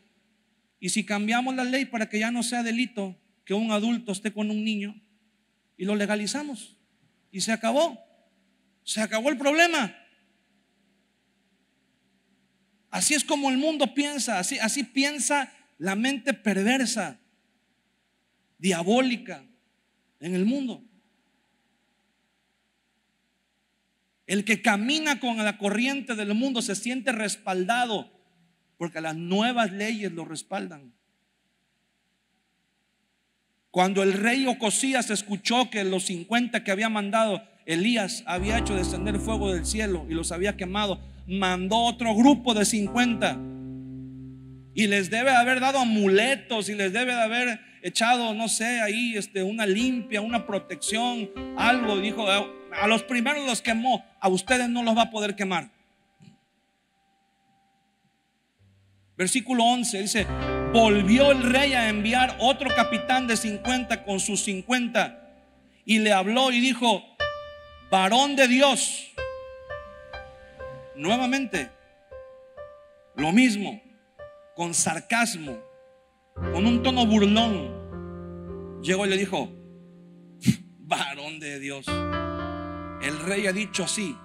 ¿y si cambiamos la ley para que ya no sea delito que un adulto esté con un niño y lo legalizamos? Y se acabó el problema. Así es como el mundo piensa, así piensa la mente perversa, diabólica en el mundo. El que camina con la corriente del mundo se siente respaldado porque las nuevas leyes lo respaldan. Cuando el rey Ocosías escuchó que los 50 que había mandado Elías había hecho descender fuego del cielo y los había quemado, mandó otro grupo de 50 y les debe haber dado amuletos y les debe de haber echado, no sé, ahí una limpia, una protección, algo. Dijo, a los primeros los quemó, a ustedes no los va a poder quemar. Versículo 11 dice, volvió el rey a enviar otro capitán de 50 con sus 50 y le habló y dijo, varón de Dios. Nuevamente lo mismo, con sarcasmo, con un tono burlón, llegó y le dijo, varón de Dios, el rey ha dicho así,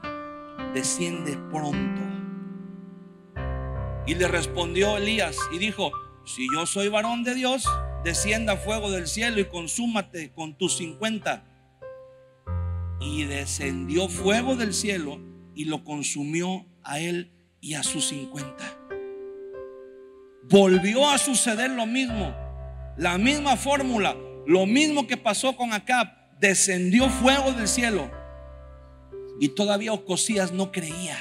desciende pronto. Y le respondió Elías y dijo, si yo soy varón de Dios, descienda fuego del cielo y consúmate con tus 50. Y descendió fuego del cielo y lo consumió a él y a sus 50. Volvió a suceder lo mismo, la misma fórmula, lo mismo que pasó con Acab. Descendió fuego del cielo y todavía Ocosías no creía.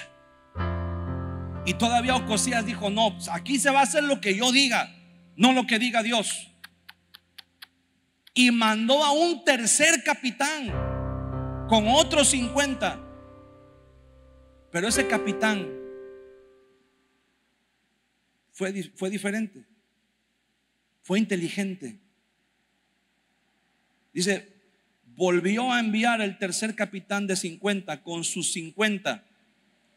Y todavía Ocosías dijo, no, aquí se va a hacer lo que yo diga, no lo que diga Dios. Y mandó a un tercer capitán con otros 50. Pero ese capitán fue diferente, fue inteligente. Dice, volvió a enviar el tercer capitán de 50 con sus 50.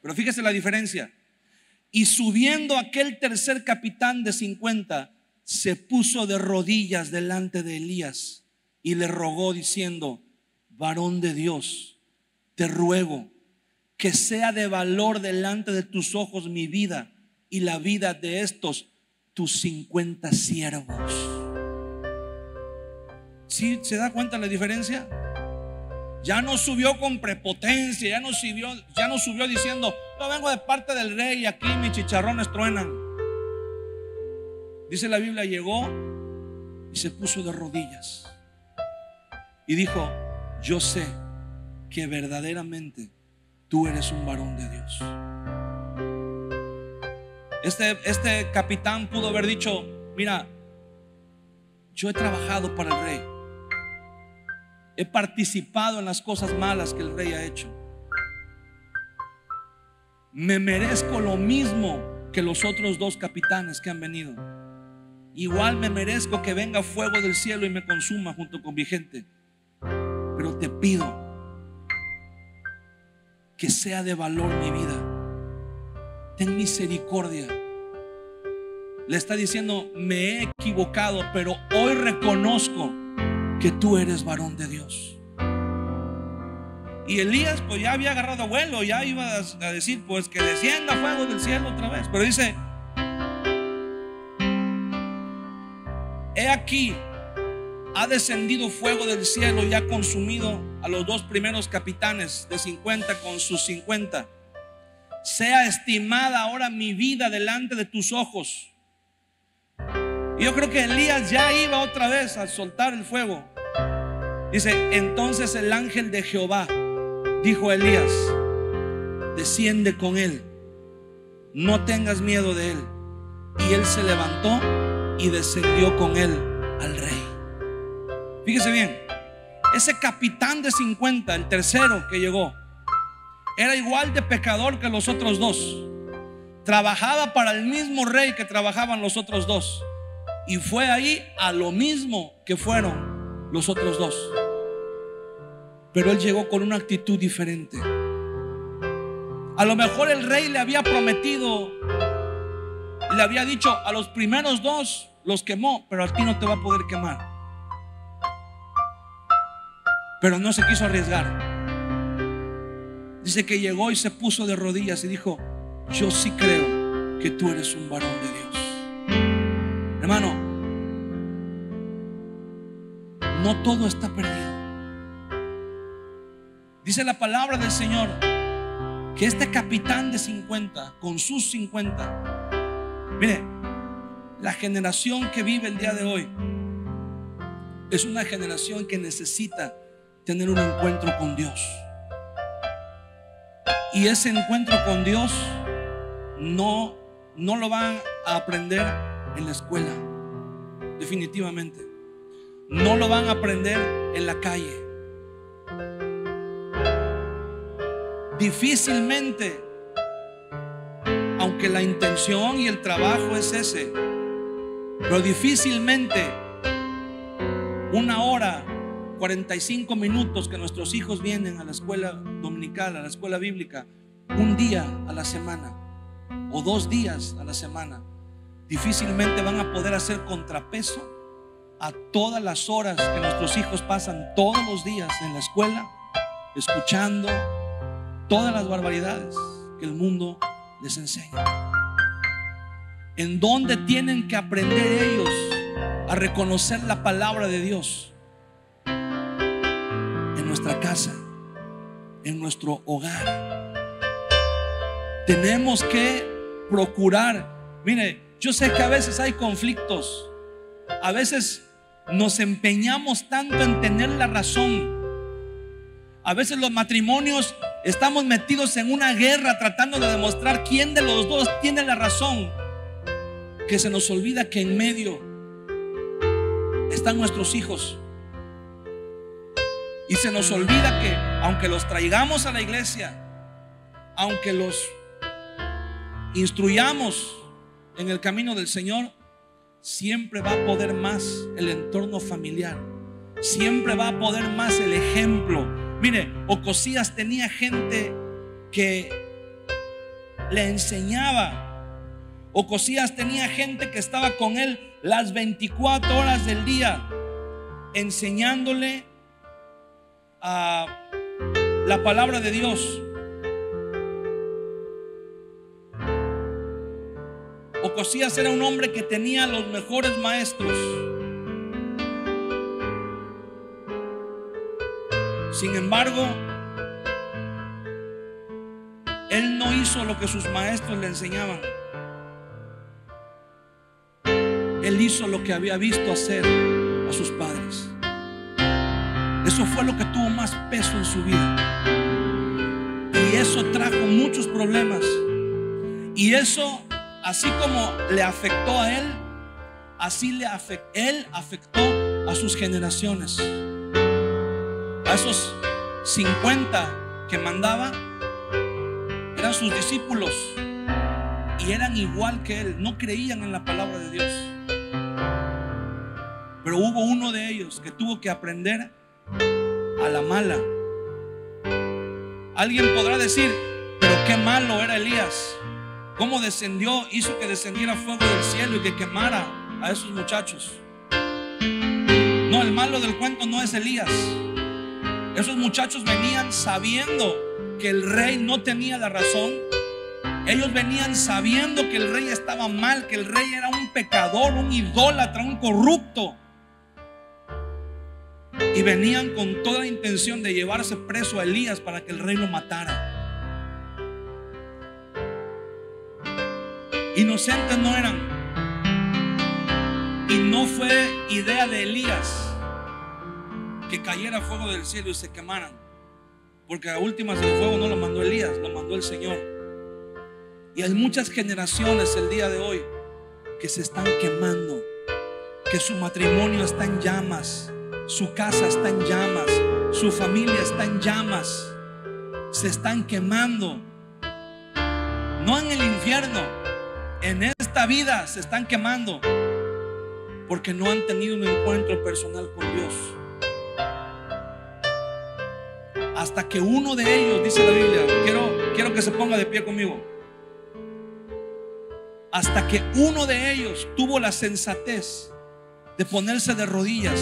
Pero fíjese la diferencia. Y subiendo aquel tercer capitán de 50, se puso de rodillas delante de Elías y le rogó diciendo: varón de Dios, te ruego que sea de valor delante de tus ojos mi vida y la vida de estos tus 50 siervos. ¿Sí se da cuenta la diferencia? Ya no subió con prepotencia, ya no subió diciendo: yo vengo de parte del rey y aquí mis chicharrones truenan. Dice la Biblia, llegó y se puso de rodillas y dijo: yo sé que verdaderamente tú eres un varón de Dios. Este capitán pudo haber dicho: mira, yo he trabajado para el rey, he participado en las cosas malas que el rey ha hecho, me merezco lo mismo que los otros dos capitanes que han venido. Igual me merezco que venga fuego del cielo y me consuma junto con mi gente. Pero te pido que sea de valor mi vida. Ten misericordia. Le está diciendo: me he equivocado, pero hoy reconozco que tú eres varón de Dios. Y Elías pues ya había agarrado vuelo, ya iba a decir pues que descienda fuego del cielo otra vez. Pero dice: he aquí, ha descendido fuego del cielo y ha consumido a los dos primeros capitanes de 50 con sus 50. Sea estimada ahora mi vida delante de tus ojos. Y yo creo que Elías ya iba otra vez a soltar el fuego. Dice: entonces el ángel de Jehová dijo a Elías: desciende con él, no tengas miedo de él. Y él se levantó y descendió con él al rey. Fíjese bien, ese capitán de 50, el tercero que llegó, era igual de pecador que los otros dos. Trabajaba para el mismo rey que trabajaban los otros dos, y fue ahí a lo mismo que fueron los otros dos. Pero él llegó con una actitud diferente. A lo mejor el rey le había prometido, le había dicho: a los primeros dos los quemó, pero a ti no te va a poder quemar. Pero no se quiso arriesgar. Dice que llegó y se puso de rodillas y dijo: yo sí creo que tú eres un varón de Dios. Hermano, no todo está perdido. Dice la palabra del Señor que este capitán de 50 con sus 50, mire, la generación que vive el día de hoy es una generación que necesita tener un encuentro con Dios. Y ese encuentro con Dios no lo van a aprender en la escuela, definitivamente. No lo van a aprender en la calle. Difícilmente, aunque la intención y el trabajo es ese, pero difícilmente 1 hora 45 minutos que nuestros hijos vienen a la escuela dominical, a la escuela bíblica, un día a la semana o 2 días a la semana, difícilmente van a poder hacer contrapeso a todas las horas que nuestros hijos pasan todos los días en la escuela, escuchando todas las barbaridades que el mundo les enseña. En donde tienen que aprender ellos a reconocer la palabra de Dios. En nuestra casa, en nuestro hogar. Tenemos que procurar. Mire, yo sé que a veces hay conflictos. A veces nos empeñamos tanto en tener la razón. A veces los matrimonios estamos metidos en una guerra tratando de demostrar quién de los dos tiene la razón, que se nos olvida que en medio están nuestros hijos. Y se nos olvida que aunque los traigamos a la iglesia, aunque los instruyamos en el camino del Señor, siempre va a poder más el entorno familiar. siempre va a poder más el ejemplo. Mire, Ocosías tenía gente que le enseñaba. Ocosías tenía gente que estaba con él las 24 horas del día, enseñándole a la palabra de Dios. Ocosías era un hombre que tenía los mejores maestros. Sin embargo, él no hizo lo que sus maestros le enseñaban. Él hizo lo que había visto hacer a sus padres. Eso fue lo que tuvo más peso en su vida. Y eso trajo muchos problemas. Y eso, así como le afectó a él, así él afectó a sus generaciones. A esos 50 que mandaba eran sus discípulos y eran igual que él, no creían en la palabra de Dios. Pero hubo uno de ellos que tuvo que aprender a la mala. Alguien podrá decir, pero qué malo era Elías. Cómo descendió, hizo que descendiera fuego del cielo y que quemara a esos muchachos. No, el malo del cuento no es Elías. Esos muchachos venían sabiendo que el rey no tenía la razón. Ellos venían sabiendo que el rey estaba mal, que el rey era un pecador, un idólatra, un corrupto. Y venían con toda la intención de llevarse preso a Elías para que el rey lo matara. Inocentes no eran. Y no fue idea de Elías que cayera fuego del cielo y se quemaran, porque a últimas el fuego no lo mandó Elías, lo mandó el Señor. Y hay muchas generaciones el día de hoy que se están quemando, que su matrimonio está en llamas, su casa está en llamas, su familia está en llamas, se están quemando. No en el infierno, en esta vida se están quemando porque no han tenido un encuentro personal con Dios. Hasta que uno de ellos, dice la Biblia, quiero que se ponga de pie conmigo. Hasta que uno de ellos tuvo la sensatez de ponerse de rodillas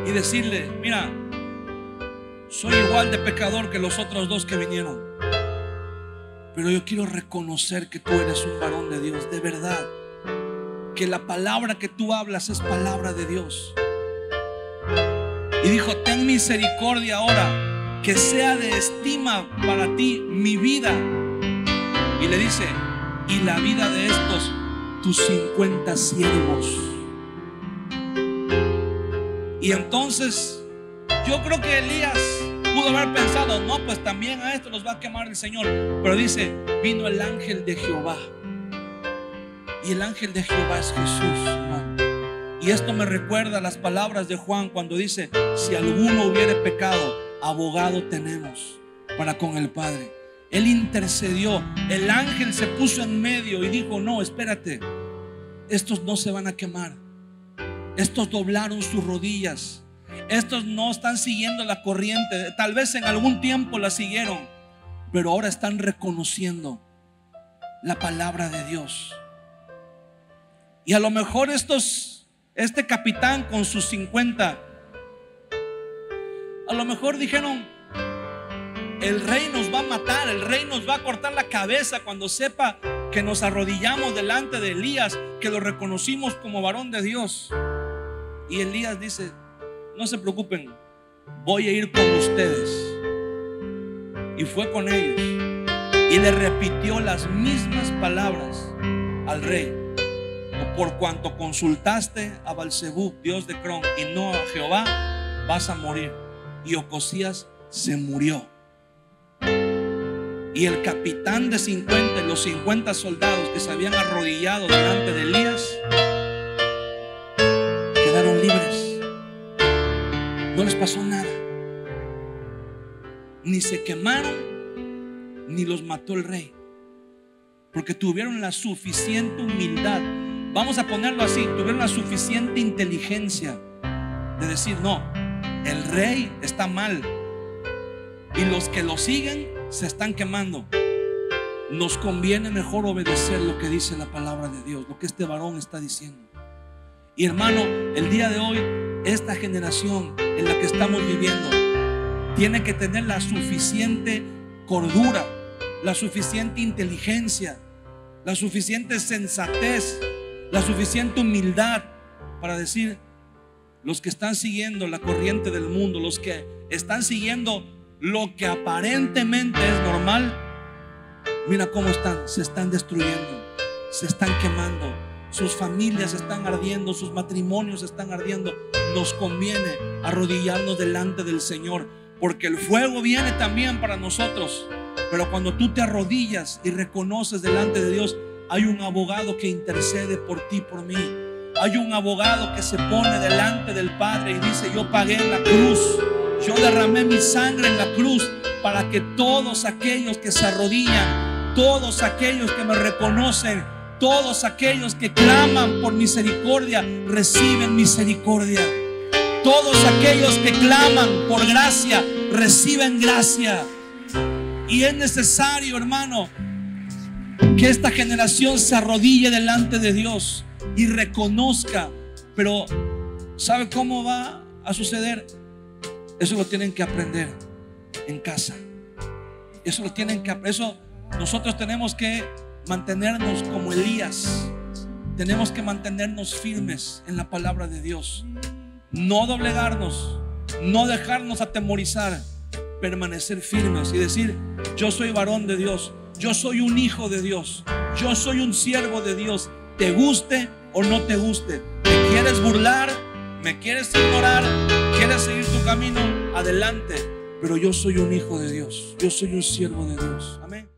y decirle, mira, soy igual de pecador que los otros dos que vinieron, pero yo quiero reconocer que tú eres un varón de Dios, de verdad, que la palabra que tú hablas es palabra de Dios. Y dijo, ten misericordia ahora, que sea de estima para ti mi vida. Y le dice, y la vida de estos tus 50 siervos. Y entonces yo creo que Elías pudo haber pensado, no, pues también a esto los va a quemar el Señor. Pero dice, vino el ángel de Jehová. Y el ángel de Jehová es Jesús, hermano. Y esto me recuerda las palabras de Juan cuando dice, si alguno hubiere pecado, abogado tenemos para con el Padre. Él intercedió, el ángel se puso en medio y dijo, no, espérate, estos no se van a quemar. Estos doblaron sus rodillas. Estos no están siguiendo la corriente. Tal vez en algún tiempo la siguieron, pero ahora están reconociendo la palabra de Dios. Y a lo mejor este capitán con sus 50, a lo mejor dijeron, el rey nos va a matar, el rey nos va a cortar la cabeza cuando sepa que nos arrodillamos delante de Elías, que lo reconocimos como varón de Dios. Y Elías dice, no se preocupen, voy a ir con ustedes. Y fue con ellos y le repitió las mismas palabras al rey. Por cuanto consultaste a Balzebú, dios de Cron, y no a Jehová, vas a morir. Y Ocosías se murió. Y el capitán de 50 y los 50 soldados que se habían arrodillado delante de Elías quedaron libres. No les pasó nada. Ni se quemaron, ni los mató el rey. porque tuvieron la suficiente humildad. Vamos a ponerlo así, tuvieron la suficiente inteligencia de decir: no, el rey está mal y los que lo siguen se están quemando. Nos conviene mejor obedecer lo que dice la palabra de Dios, lo que este varón está diciendo. Y hermano, el día de hoy, esta generación en la que estamos viviendo tiene que tener la suficiente cordura, la suficiente inteligencia, la suficiente sensatez, la suficiente humildad para decir: los que están siguiendo la corriente del mundo, los que están siguiendo lo que aparentemente es normal, mira cómo están, se están destruyendo, se están quemando, sus familias están ardiendo, sus matrimonios están ardiendo. Nos conviene arrodillarnos delante del Señor, porque el fuego viene también para nosotros. Pero cuando tú te arrodillas y reconoces delante de Dios, hay un abogado que intercede por ti, por mí. Hay un abogado que se pone delante del Padre y dice: yo pagué en la cruz, yo derramé mi sangre en la cruz para que todos aquellos que se arrodillan, todos aquellos que me reconocen, todos aquellos que claman por misericordia, reciben misericordia. Todos aquellos que claman por gracia, reciben gracia. Y es necesario, hermano, que esta generación se arrodille delante de Dios y reconozca. Pero ¿sabe cómo va a suceder? Eso lo tienen que aprender en casa. Eso nosotros tenemos que mantenernos como Elías. Tenemos que mantenernos firmes en la palabra de Dios. No doblegarnos, no dejarnos atemorizar, permanecer firmes y decir: yo soy varón de Dios, yo soy un hijo de Dios, yo soy un siervo de Dios. Te guste o no te guste, ¿me quieres burlar? ¿Me quieres ignorar? ¿Quieres seguir tu camino? Adelante. Pero yo soy un hijo de Dios, yo soy un siervo de Dios. Amén.